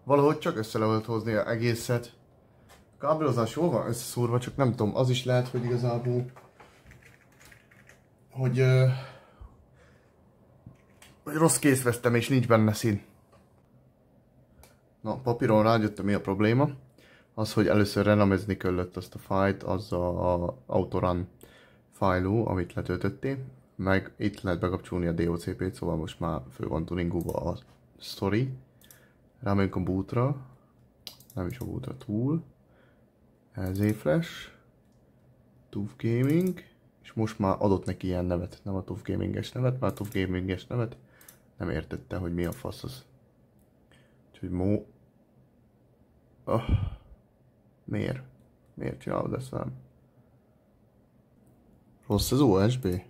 Valahogy csak össze lehet hozni az egészet. A kábelozás jól van összeszúrva, csak nem tudom, az is lehet, hogy igazából hogy rossz készvesztem és nincs benne szín. Na, papíron rájöttem, mi a probléma. Az, hogy először renamezni kellett azt a fájlt, az a Autorun fájlú, amit letöltöttél. Meg itt lehet bekapcsolni a DOCP-t, szóval most már fő van tuningolva a story. Rámegyünk a bootra. Nem is a bootra, tool. LZ Flash. TUF Gaming. És most már adott neki ilyen nevet, nem a TUF Gaming-es nevet, mert a TUF Gaming-es nevet nem értette, hogy mi a fasz az. Úgyhogy miért? Miért csinálod ezt velem? Rossz az USB?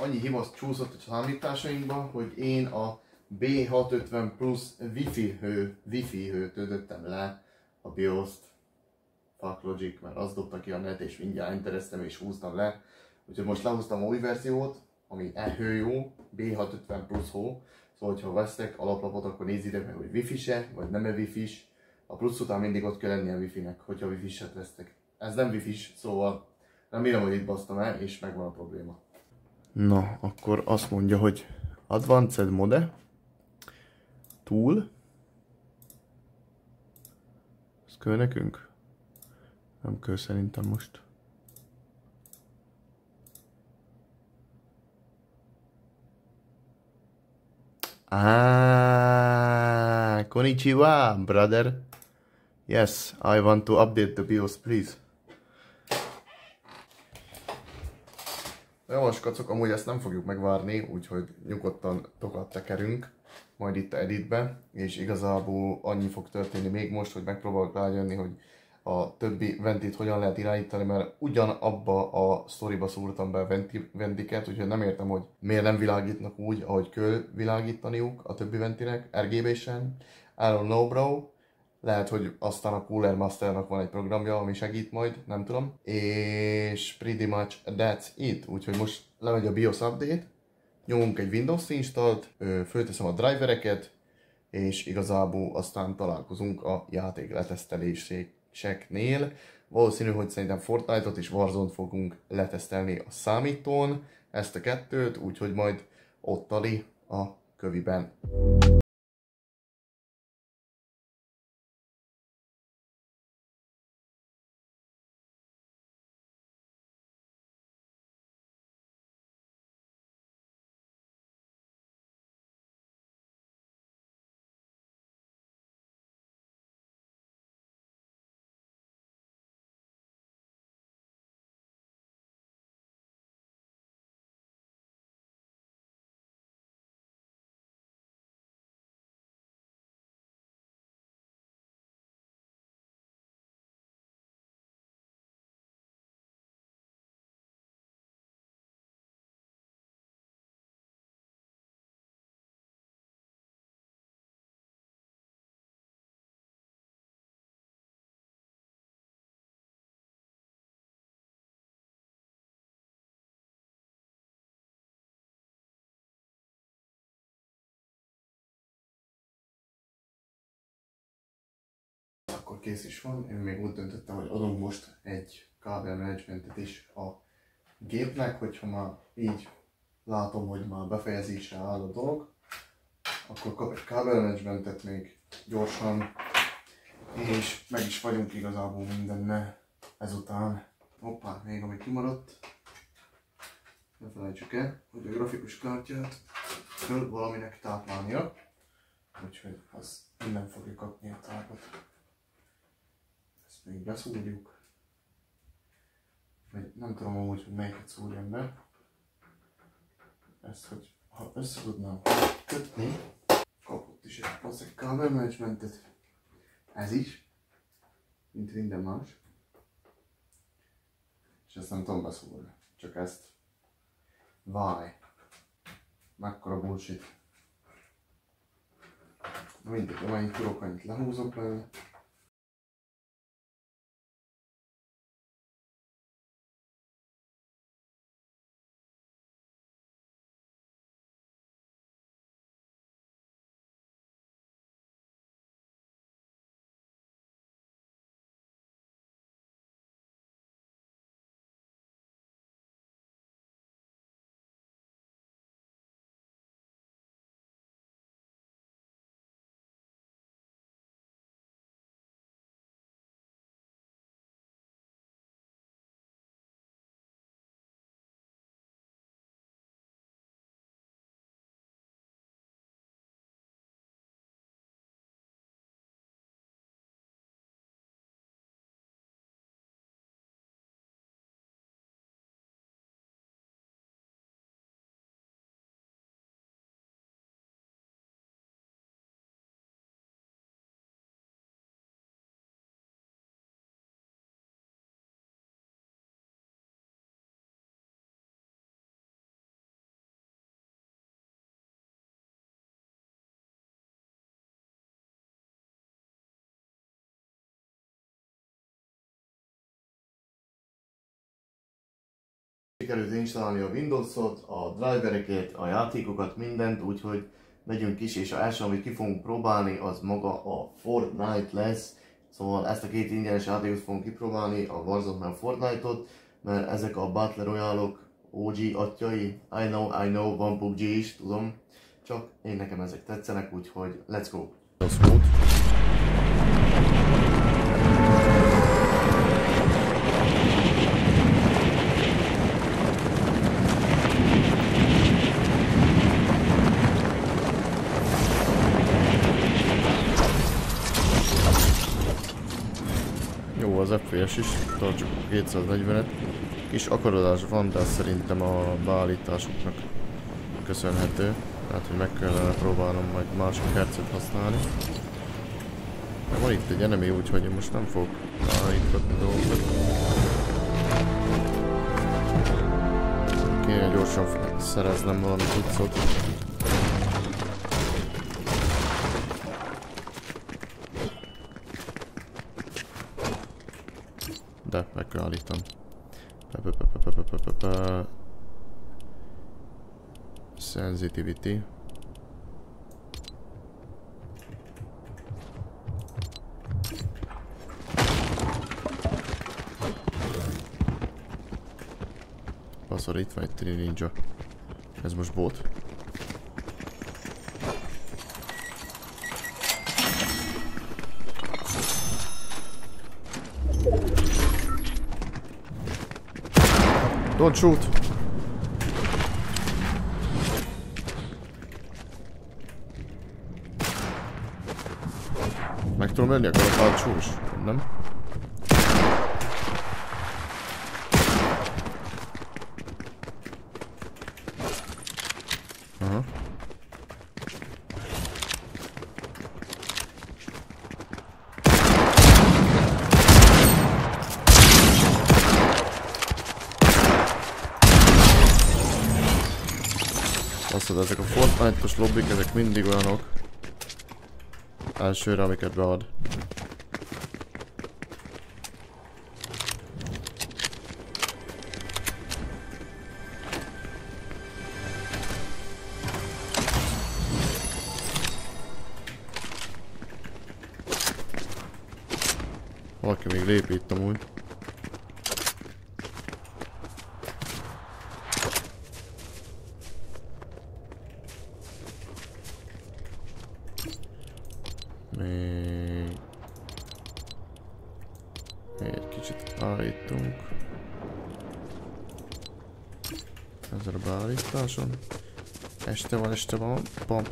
Annyi hiba csúszott a számításainkba, hogy én a B650 plusz Wi-Fi hőt töltöttem le a BIOS-t. Fuck Logic, mert azt dobta ki a net, és mindjárt entereztem és húztam le. Úgyhogy most lehúztam a új verziót, ami hő jó, B650 plusz hó. Szóval, ha vesztek alaplapot, akkor nézzétek meg, hogy Wi-Fi-se, vagy nem-e Wi-Fi-s. A plusz után mindig ott kell lennie a Wi-Fi-nek, hogyha Wi-Fi-set vesztek. Ez nem Wi-Fi-s, szóval remélem, hogy itt basztam el, és megvan a probléma. Na, akkor azt mondja, hogy Advanced Mode, Tool. Ez kell nekünk? Nem kell szerintem most. Konnichiwa, brother. Yes, I want to update the BIOS, please. Jó, skacok, amúgy ezt nem fogjuk megvárni, úgyhogy nyugodtan tokat tekerünk majd itt a editbe, és igazából annyi fog történni még most, hogy megpróbálok rájönni, hogy a többi ventit hogyan lehet irányítani, mert ugyanabba a sztoriba szúrtam be a ventiket, úgyhogy nem értem, hogy miért nem világítnak úgy, ahogy kell világítaniuk a többi ventinek, RGB-sen. I don't know, bro. Lehet, hogy aztán a Cooler Masternak van egy programja, ami segít majd, nem tudom. És pretty much that's it. Úgyhogy most lemegy a BIOS update, nyomunk egy Windows installt, fölteszem a drivereket, és igazából aztán találkozunk a játék leteszteléseknél. Valószínű, hogy szerintem Fortnite-ot és Warzone-t fogunk letesztelni a számítón, ezt a kettőt, úgyhogy majd ott tali a köviben. Akkor kész is van, én még úgy döntöttem, hogy adunk most egy kábelmenedzsmentet is a gépnek, hogyha már így látom, hogy már befejezésre áll a dolog, akkor kap egy kábelmenedzsmentet még gyorsan, és meg is vagyunk igazából mindenne ezután. Hoppá, még ami kimaradt. Ne felejtsük el, hogy a grafikus kártyát kell valaminek táplálnia, úgyhogy az innen fogja kapni a tápot. Ezt még beszúrjuk. Nem tudom amúgy, hogy melyiket szúrjam be. Ezt, hogy ha össze tudnám kötni, kapott is egy passzeg cover managementet. Ez is, mint minden más. És ezt nem tudom beszúrni, csak ezt. Why? Mekkora bullshit. Mindig, amennyit tudok, annyit lehúzok belőle. Sikerült installálni a Windows-ot, a drivereket, a játékokat, mindent, úgyhogy megyünk is, és az első, amit ki fogunk próbálni, az maga a Fortnite lesz. Szóval ezt a két ingyenes játékot fogunk kipróbálni, a Warzone-t meg a Fortnite-ot, mert ezek a Battle Royale-ok OG atyai. I know, van PUBG is, tudom, csak én nekem ezek tetszenek, úgyhogy let's go! Jó az FPS is, tartsuk 240-et. Kis akarodás van, de szerintem a beállításoknak köszönhető. Hát, hogy meg kellene próbálnom majd másik hercet használni. De van itt egy enemy, úgyhogy én most nem fogok állítgatni dolgokat. Kéne gyorsan szereznem valami cuccot. De meg kell állítani. Sensitivity. Baszor, itt van egy Trini Ninja. Ez most bot. Don't shoot! Meg tudom venni a kalapálcsós, nem? Aha. Baszod, ezek a Fortnite-os lobbik, ezek mindig olyanok. Elsőre, amiket bead. Valaki még lép itt amúgy. Még egy kicsit állítunk. Ezzel a beállításon. Este van. Pam.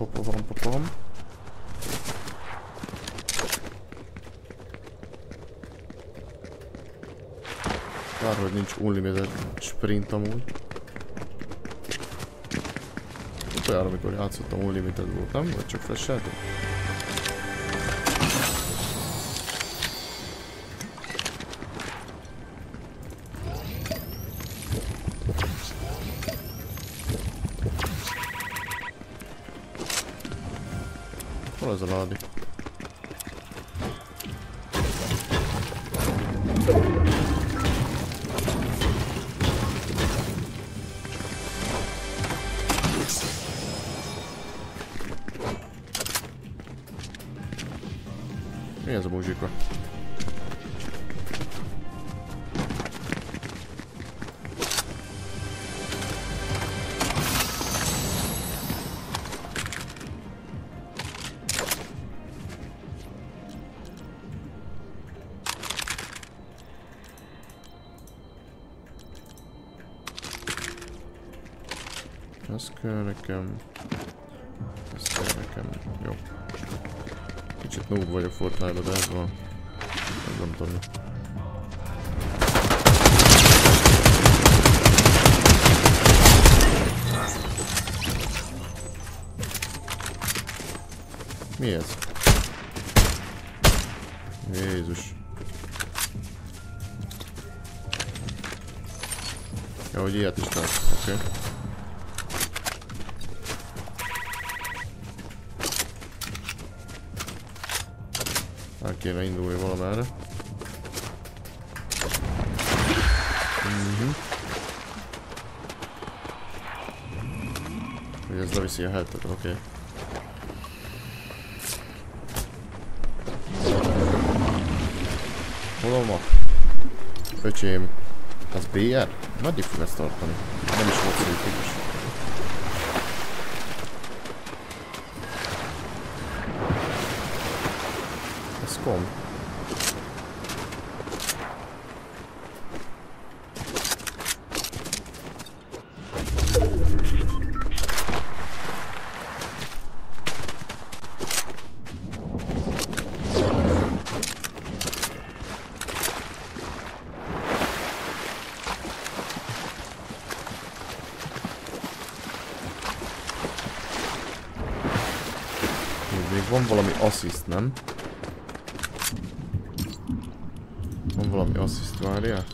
Kár, hogy nincs unlimited sprint amúgy. Olyan, amikor játszottam, unlimited volt, nem? Vagy csak flasheltem? Hol az a ládi? Mi ez a muzsika? Ez kell nekem. Ez kell nekem. Jó. Kicsit noob vagyok Fortnite-ba, de ez van. Ez nem tudom. Mi ez? Jézus. Ja, hogy ilyet is lehet. Oké. Okay. El kéne indulni valamerre. Hogy ez leviszi a health-et, oké. Okay. Hol a map? Öcsém, ez BR? Meddig fog ezt tartani? Nem is volt szűkig is. Ez kom. Még van valami assist, nem? Van valami assist, várjál?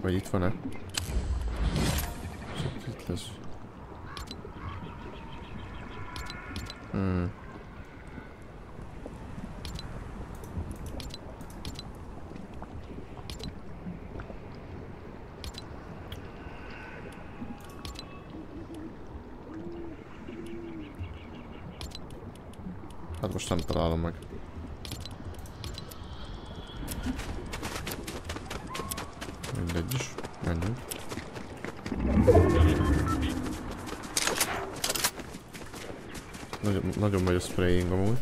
Vagy itt van-e? Csak itt lesz. Hát most nem találom meg. Mindegy is, menjünk. Nagyon megy a spraying amúgy.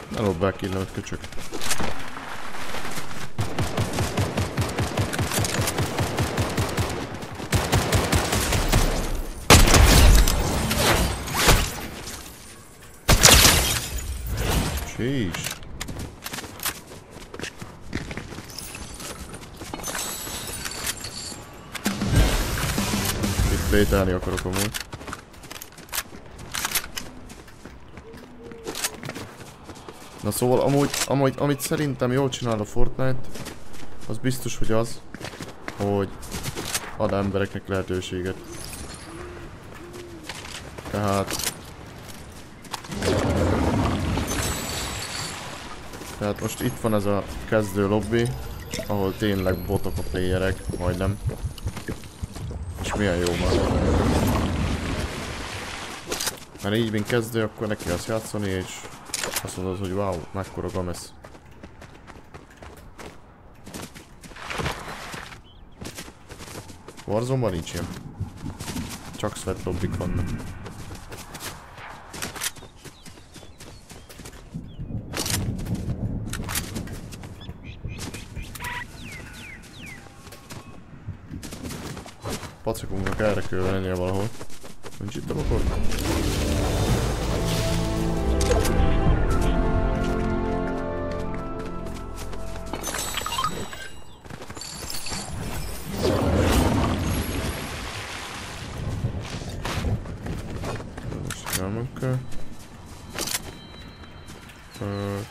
Ne lobbák innen, hogy köcsök. Jeez. Itt bétálni akarok amúgy. Na szóval amit szerintem jól csinál a Fortnite, az biztos, hogy az, hogy ad embereknek lehetőséget. Tehát most itt van ez a kezdő lobby, ahol tényleg botok a playerek, majdnem. És milyen jó már. Mert így, mint kezdő, akkor neki azt játszani, és azt mondod, hogy wow, mekkora gamesz. Warzone-ban nincs ilyen. Csak sweat lobbik vannak. Pacakunknak erre kell lennie valahol. Nincs itt a bakor?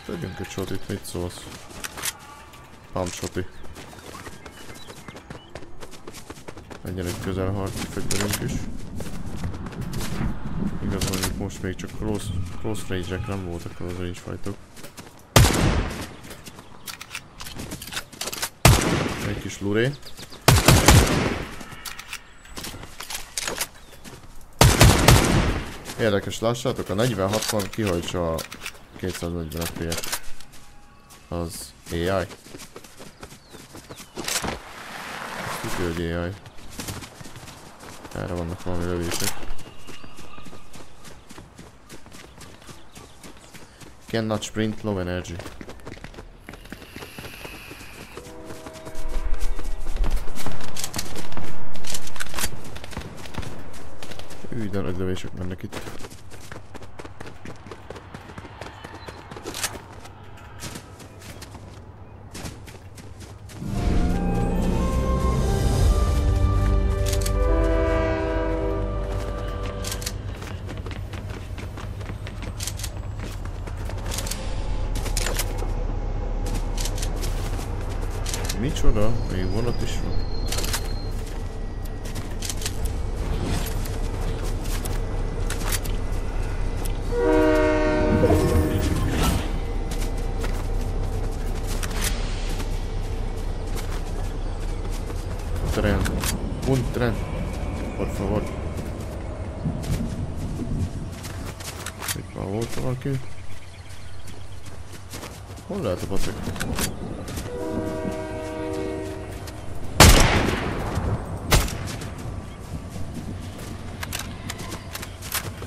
Tegyünk egy shotit, mit szólsz? Pump shoti. Legyen egy közelharci fegyverünk is. Igaz, mondjuk most még csak close range-ek nem voltak az range fightok. Egy kis luré. Érdekes, lássátok, a 40-60 kihajtsa a 240 FPS. Az AI. Ezt tudja, hogy AI. Erre vannak valami lövések. Cannot sprint, low energy. De nagy lövések mennek itt. Micsoda? Még vonat is van. Un tren, por favor. Itt már volt valaki. Hol lehet a bacek?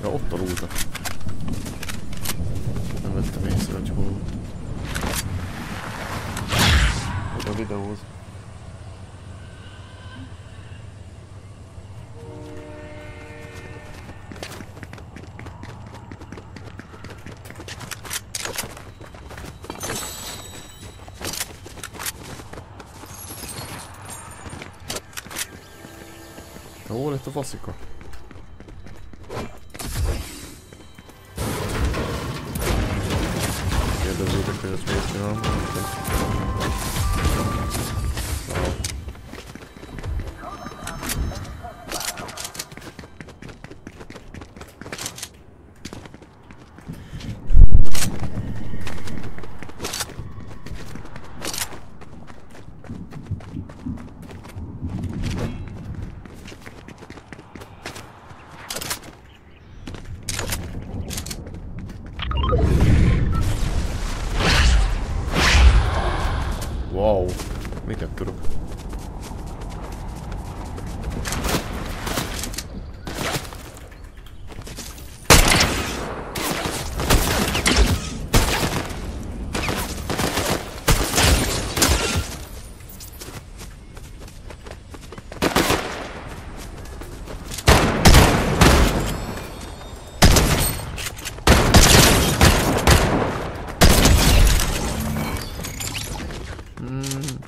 Ja, ott alultak. Nem vettem észre, hogy hol. Ott a videóhoz. Hol lett a faszika? Kérdezzétek, hogy ezt miért csinálom. Wow, miket tudok?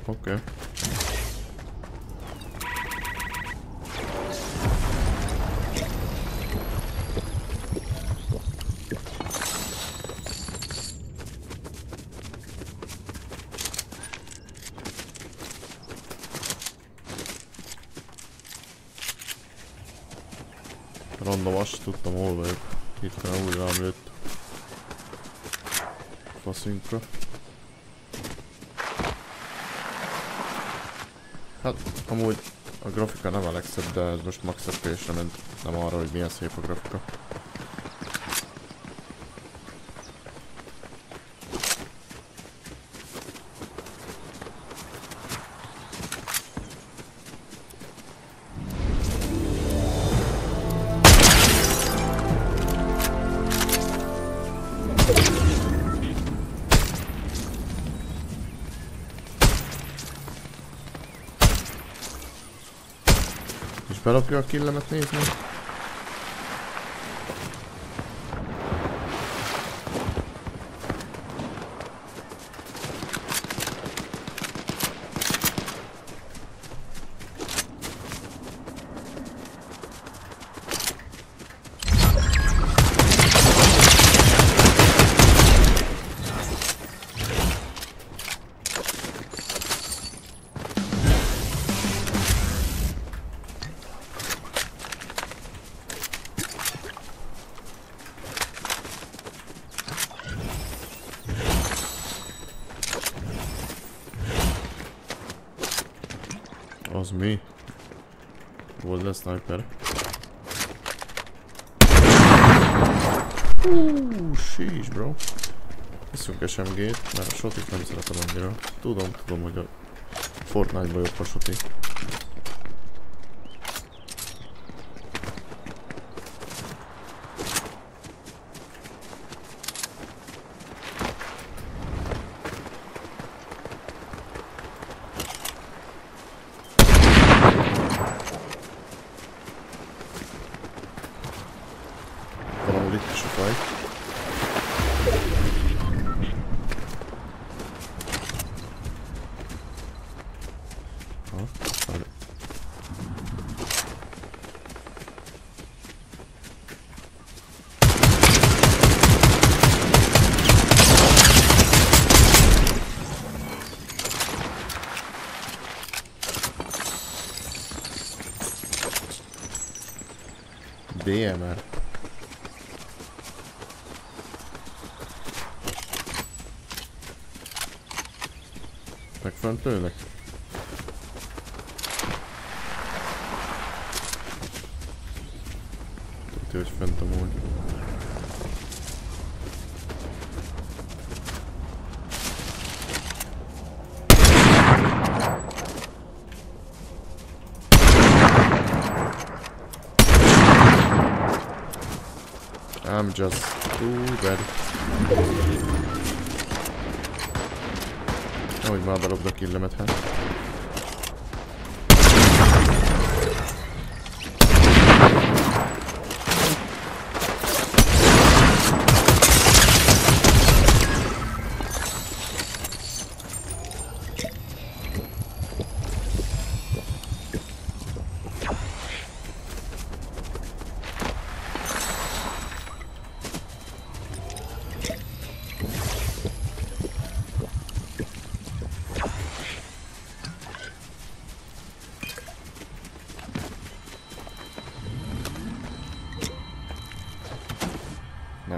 Oké. Random, azt tudtam hol vagyok. Hirtelen úgy rám lőtt. Faszinkra. Hát, amúgy a grafika nem a legszebb, de ez most max FPS-re ment, nem arra, hogy milyen szép a grafika. És belopja a killemet nézni? Az mi? Volt a sniper. Sheesh, bro. Viszünk SMG-t, mert a shotit nem szeretem annyira. Tudom, hogy a Fortnite-ban jobb a shoti. Valahol itt is a faj. DMR. Meg fönt lőnek? Tudja, hogy fönt amúgy. I'm just too bad. Nehogy már belopd a killemet, hát.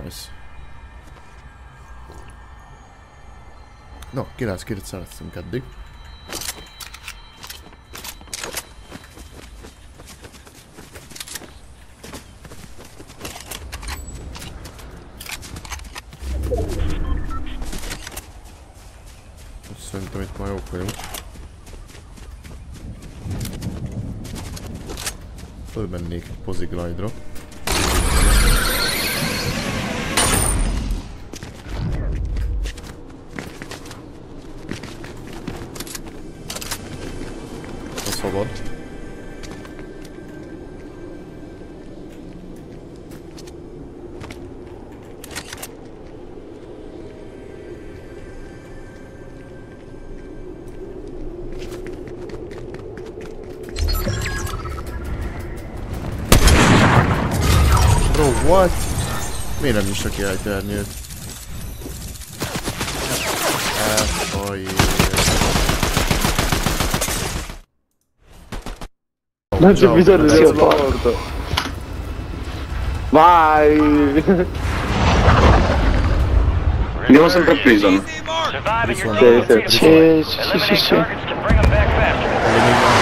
Nice. No, 9 killt szereztünk eddig. Szerintem itt már jók vagyunk. Fölmennék egy poziglide-ra. Szabad. Bro, what? Miért nem nyissa ki ejternyőt? Non c'è bisogno di supporto. Vai! Andiamo sempre a prison. Sì. Eliminare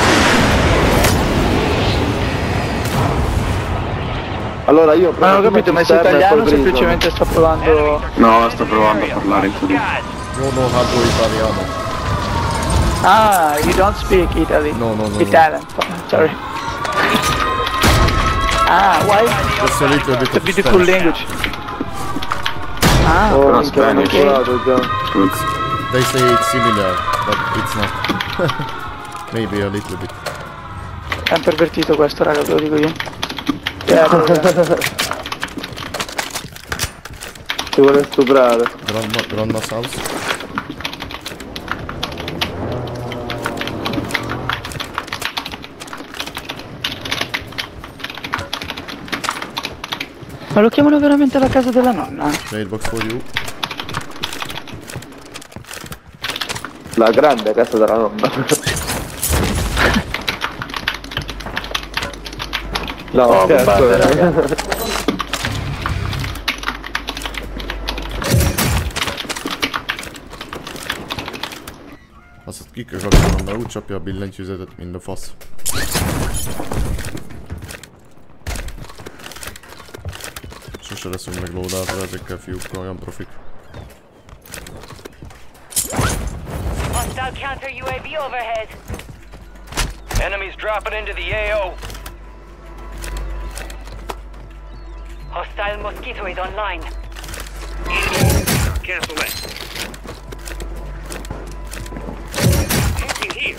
Allora io Ma non ho capito, ma sei italiano o semplicemente sto provando... No, sto provando a parlare in italiano. Non ho hablo italiano. Ah, you don't speak Italy. No. Italian, sorry. Ah, why? Just a little bit It's a of beautiful Spanish. language. Ah, Oh, okay. hanno imparato già. They say it's similar, but it's not. Maybe a little bit. È un pervertito questo, raga, te lo dico io. Ti vuole stuprare. Grandma's house. Ma lo chiamano veramente la casa della nonna? Mailbox for you. La grande casa della nonna. No, Oh, guardate, raga. Azt ki kell kapcsolnom, mert úgy csapja a billentyűzetet, mint a fasz. Sose leszünk meg loadoutról ezekkel fiúkkal, olyan profik. Hostile counter UAV overhead. Enemies dropping into the AO. Hostile Mosquito is online. Cancel that. Moving here.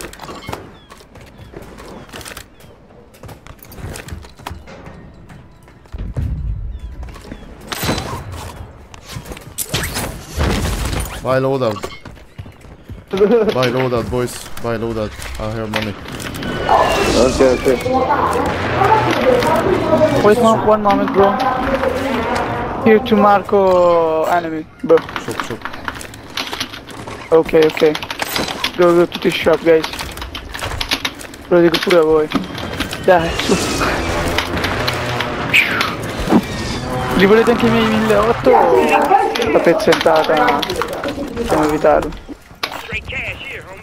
Buy loadout. Buy loadout, boys. Buy loadout. I have money. Ok. Wait one moment, bro. Here to Marco enemy, bro. Shop. Ok. Go tutti shop, guys. Ve lo dico pure a voi. Dai, su. Li volete anche i miei 1008 o la pezzentata? Possiamo evitarlo. Straight cash here, homie.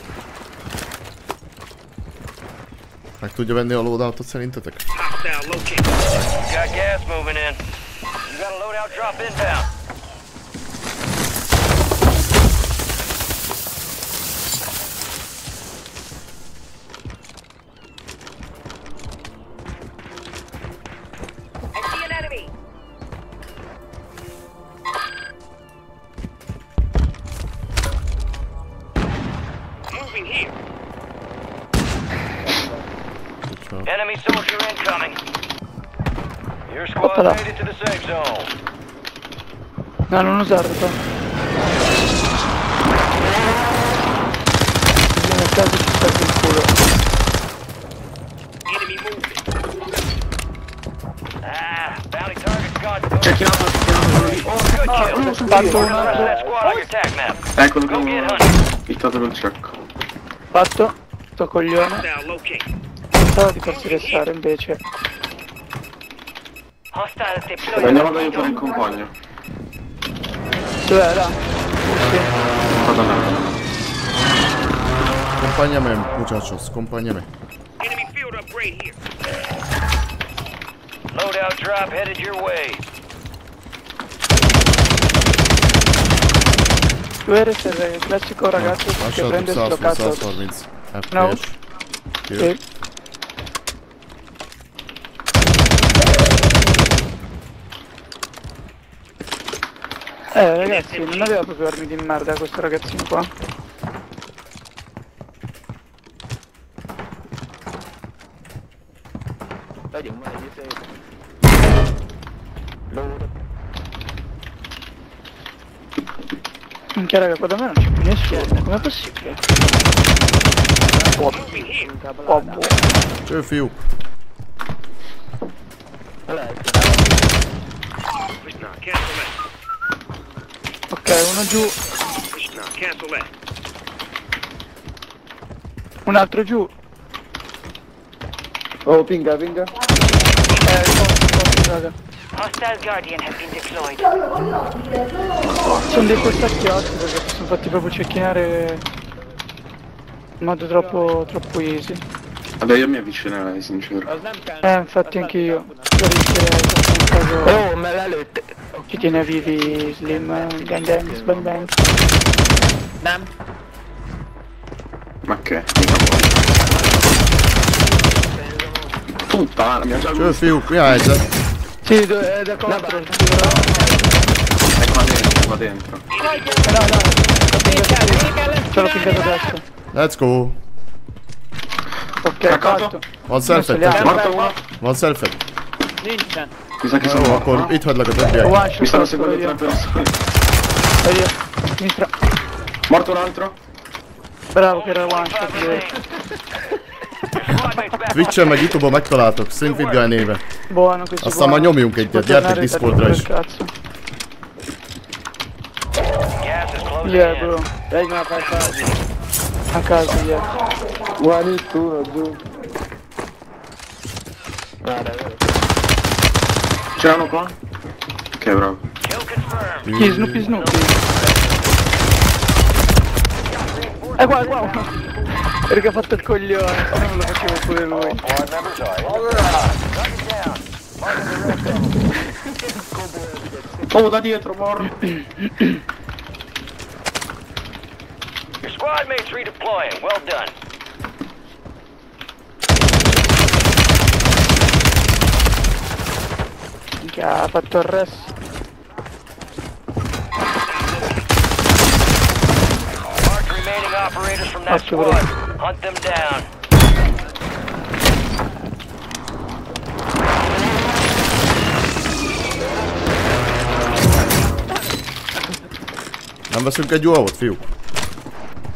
Meg tudja venni a loadoutot szerintetek? Hostile located. Got gas moving in. You got a loadout drop inbound. I see an enemy. Moving here. Enemy soldier incoming. Your squad Oppala. made it to the safe zone. No, non usarlo qua. Nel caso ci serve il culo. Enemy moving. Bounty target gone. Good kill. Fatto un Rest altro. that squad on your attack map. Eccolo Go get che hunting. piccato col cecco. Fatto. Sto coglione. Hostile located. Pensavo di farsi restare invece. Hostiles deployed. Andiamo ad aiutare il compagno. Dov'è là? Vado là. Acompáñame, muchachos, acompáñame. Enemy field upgrade here. Loadout drop headed your way. Tu eri il classico ragazzo che Lasciato prende il suo South cazzo. 40 No. FPS. Here. Sì. Ragazzi, non aveva proprio armi di merda questo ragazzino qua. Minchia raga, qua da me non c'è più nessuno, com'è possibile? Oh, boh. Ő fiúk. Ok, uno giù, un altro giù. Oh, pinga. Raga. Hostile Guardian has been deployed. Sono dei postacchiotti perché si sono fatti proprio cecchinare in modo troppo easy. Vabbè, io mi avvicinerei, sincero. Infatti anch'io. Lo rischierei in caso. Oh, me l'ha lette. Ci tiene vivi Slim, Gangs, Bang. Ma che? Puttana, mi ha già C'è il fiuco, mi hai già. Sì, è da contro. È qua dentro. No. Ce l'ho fincato adesso. Let's go. Ok, fatto. Van selfie. Morto uno. Van selfie. Mi sa che sono Jó, morto. akkor itt hagylak a többiek. One shot. Mi stanno seguendo 3 persone. Vedi, sinistra. Morto un altro. Bravo che era one shot. Twitch-en meg YouTube-on megtaláltok, Szintvidgál néve. Buono questo. Aztán majd nyomjunk egyet, gyertek Discordra is. Gas is closing Yeah, in. bro. A caso, yeah. C'erano qua? Ok, bravo. Kill confirmed. Chi? Snoopy. È qua. Perché ha fatto il coglione, se no me lo facevo pure lui. Oh, da dietro, morto. Your squad mates redeploying. Well done. Minchia, ha fatto il resto. Mark remaining operators from that Occhio, bro. squad. Hunt them down. Nem veszünk egy UAV-ot, fiúk?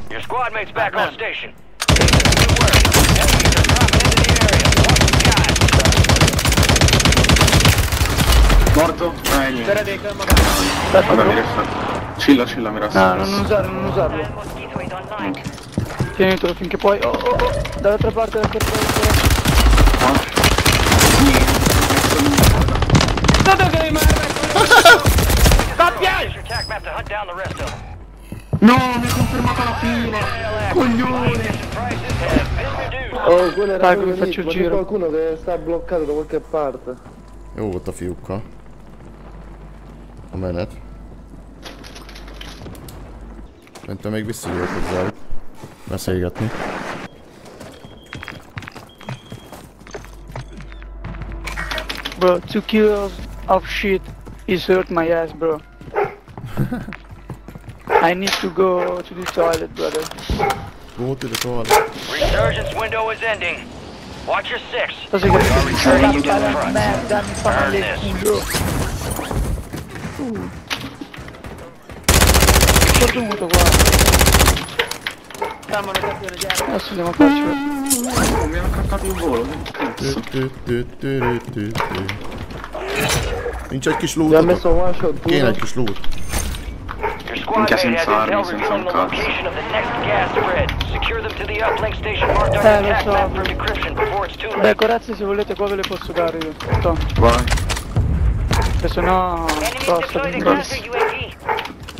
Your squad mates back on station. Good work. Enemies are dropping into the area. Watch the skies. Morto? Niente. Vabbè, mi resta. Chilla, mi resta. No, non usarlo. Tienitelo finché poi. Oh. Dall'altra parte del corpo. Use your tac map to hunt down the rest of them. No, mi ha confermato la fine. Coglione. Prices have been reduced. Oh, quello era Dai, quello che lì, faccio il ma c'è giro. qualcuno che sta bloccato da qualche parte. Jó volt a fiúkkal. A menet. Szerintem még visszajövök hozzájuk. Beszélgetni. Bro, 2 kilos of shit is hurt my ass, bro. I need to go to the toilet, brother. Go to the toilet. Resurgence window is ending. Watch your six. Così che Returning you to the front. merda, mi fa male il culo. Fortunato qua. Adesso andiamo a farci. Oh, mi hanno craccato il volo. Nincs egy kis Mi ha loototok? messo one shot Kéne pure. egy kis loot. Your squad mate has senza armi, intel senza revealing the un cazzo. location of the next gas spread. Secure them to the uplink station marked on lo your tac so. map for decryption before it's too Beh, late. corazze se volete qua ve le posso dare io. Sto. Vai. Che sennò costa di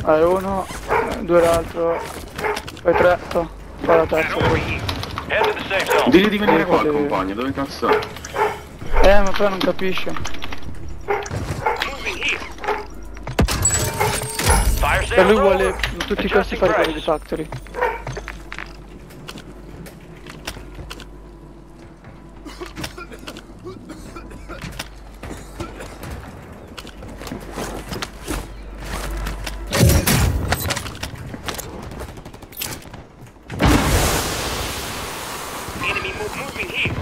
uno, 2 l'altro, poi 3, sto. Qua la terza poi. Head to the safe zone. Digli di venire qua, compagno. Dove cazzo è? Ma poi non capisce. Fire Per sale lui is vuole over. tutti questi fare quelli di factory. Enemy moving here.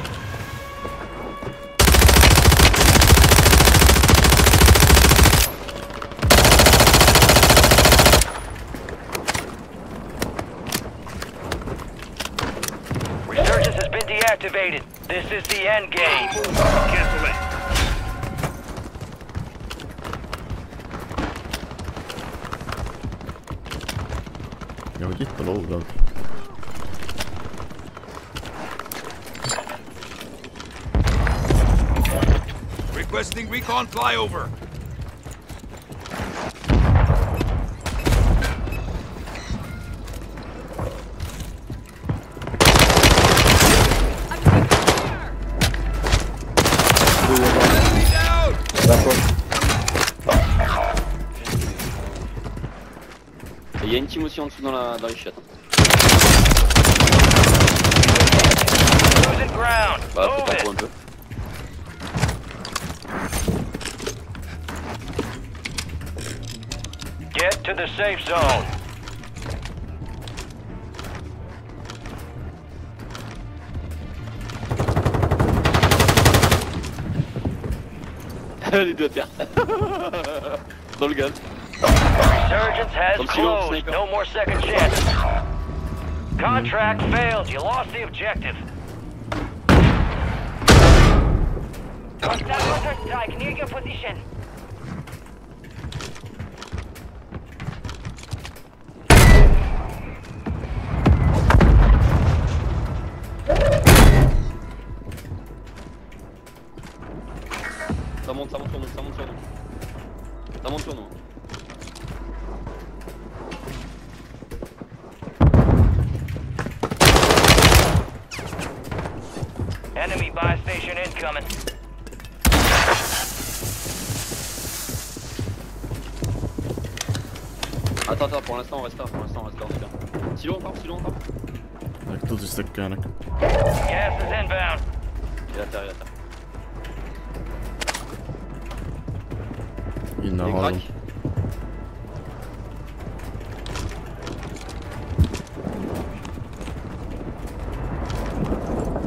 Resurgence has been deactivated. This is the end game. Cancel it. Ja, hogy itt a loadout. Requesting recon flyover. Et il y a une team aussi en dessous dans les chiottes. Losing ground. Bah, faut Move pas it. trop un peu. Get to the safe zone. Les deux à terre. Dans le gaz. Resurgence has Comme si on closed. sniper. No more second chances. Contract failed. You lost the objective. Hostile water strike near your position. Ça monte sur nous, ça monte sur nous. Ça monte sur nous. Enemy buy station incoming. Attends, pour l'instant on reste là, on est bien. Silo encore. Ezek tudisztekkelnek. Gas is inbound. Il est à terre. Innen Il est hallom. crack.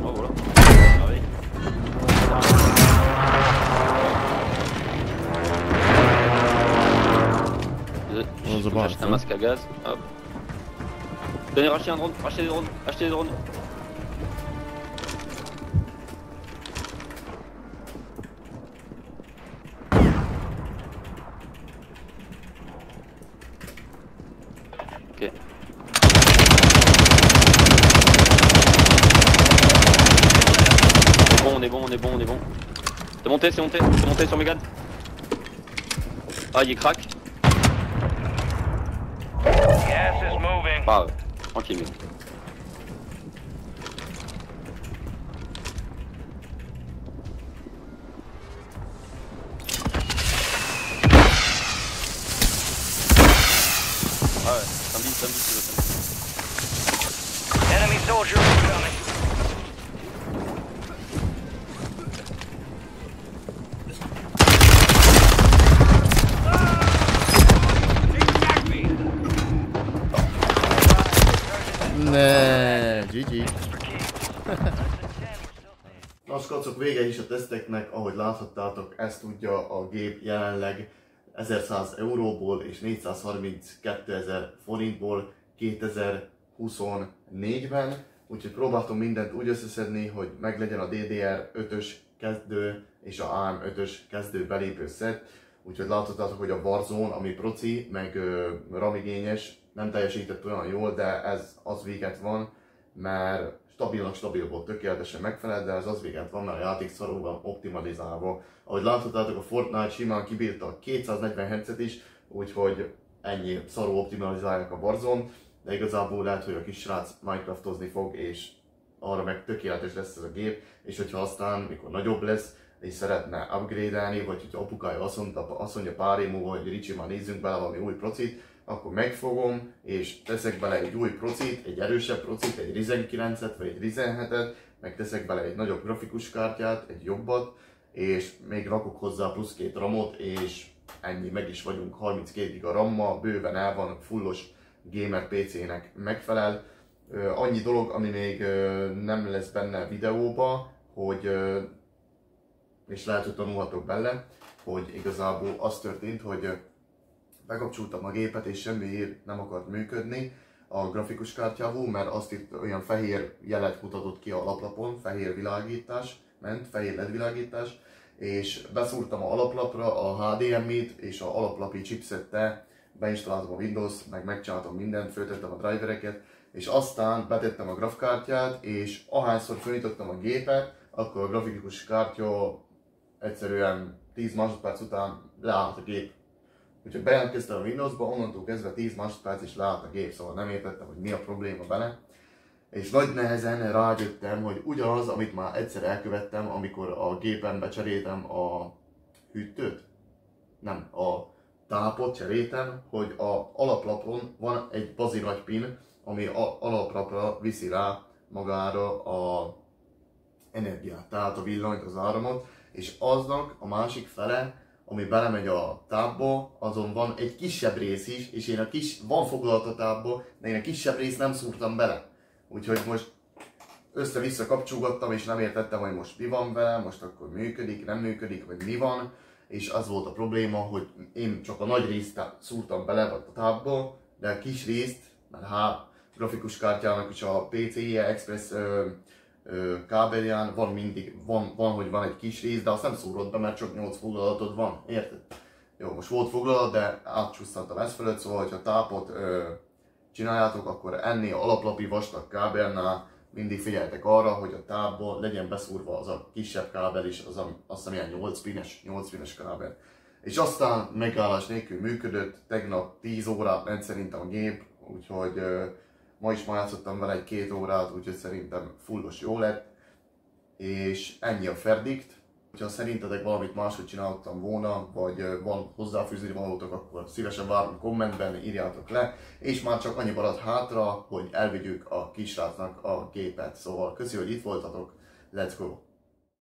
Oh voilà. Merveille. On se bat, Acheter un hein. masque à gaz. Hop. Tenez, rachetez un drone, achetez des drones. Ok. On est bon. C'est monté sur Mégane. Ah, il est crack. Gas is moving. Pas grave, tranquille mec. Ah ouais, samedi, c'est le samedi. Enemy soldier incoming. Ne, GG. Na skacok, vége is a teszteknek, ahogy láthattátok, ezt tudja a gép jelenleg 1100 euróból és 432 000 forintból 2024-ben. Úgyhogy próbáltam mindent úgy összeszedni, hogy meglegyen a DDR5-ös kezdő és a AM5-ös kezdő belépő szett. Úgyhogy láthattátok, hogy a Warzone, ami proci, meg ramigényes, nem teljesített olyan jól, de ez az véget van, mert stabil volt, tökéletesen megfelel, de ez az véget van, mert a játék szarul van optimalizálva. Ahogy láthattátok, a Fortnite simán kibírta a 240 Hz-et is, úgyhogy ennyi szarul optimalizálják a Warzone, de igazából lehet, hogy a kis srác Minecraftozni fog, és arra meg tökéletes lesz ez a gép, és hogyha aztán, mikor nagyobb lesz, és szeretne upgrade-elni, vagy hogyha apukája azt mondja pár év múlva, hogy Ricsi, már nézzünk bele valami új procit, akkor megfogom, és teszek bele egy új procit, egy erősebb procit, egy Ryzen 9-et, vagy egy Ryzen 7-et, meg teszek bele egy nagyobb grafikus kártyát, egy jobbat, és még rakok hozzá plusz 2 RAM-ot, és ennyi, meg is vagyunk 32 GB RAM-mal, bőven el van, fullos gamer PC-nek megfelel. Annyi dolog, ami még nem lesz benne videóba, hogy és lehet, hogy tanulhatok bele, hogy igazából az történt, hogy bekapcsoltam a gépet és semmiért nem akart működni a grafikus kártyával, mert azt itt olyan fehér jelet mutatott ki a laplapon, fehér világítás ment, fehér LED világítás, és beszúrtam a alaplapra a HDMI-t és a alaplapi chipsettel, beinstaláltam a Windows, meg megcsináltam mindent, föltettem a drivereket, és aztán betettem a grafkártyát, és ahányszor fölnyitottam a gépet, akkor a grafikus kártya egyszerűen 10 másodperc után leállt a gép. Úgyhogy bejelentkeztem a Windowsba, onnantól kezdve 10 másodperc is leállt a gép, szóval nem értettem, hogy mi a probléma vele. És nagy nehezen rájöttem, hogy ugyanaz, amit már egyszer elkövettem, amikor a gépembe cseréltem a hűtőt? Nem, a tápot cseréten, hogy a alaplapon van egy bazi nagy pin, ami alaplapra viszi rá magára a energiát, tehát a villanyt, az áramot, és aznak a másik fele, ami belemegy a tápba, azon van egy kisebb rész is, és én van foglalt a tápba, de én a kisebb részt nem szúrtam bele. Úgyhogy most össze-vissza kapcsolgattam, és nem értettem, hogy most mi van vele, most akkor működik, nem működik, vagy mi van. És az volt a probléma, hogy én csak a nagy részt szúrtam bele a tápba, de a kis részt, mert grafikus kártyának is a PCIe Express kábelján van, hogy van egy kis rész, de azt nem szúrod be, mert csak 8 foglalatod van, érted? Jó, most volt foglalat, de átcsúsztattam ezt fölött, szóval, hogyha tápot csináljátok, akkor ennél alaplapi vastag kábelnál mindig figyeljetek arra, hogy a tápba legyen beszúrva az a kisebb kábel is, azt hiszem ilyen 8 pines kábel. És aztán megállás nélkül működött, tegnap 10 órát ment szerintem a gép, úgyhogy ma is már játszottam vele egy 2 órát, úgyhogy szerintem fullos jó lett. És ennyi a verdikt. Ha szerintetek valamit máshogy csináltam volna, vagy van hozzáfűzni valótok, akkor szívesen várom kommentben, írjátok le. És már csak annyi maradt hátra, hogy elvigyük a kisrácnak a gépet. Szóval köszi, hogy itt voltatok, let's go!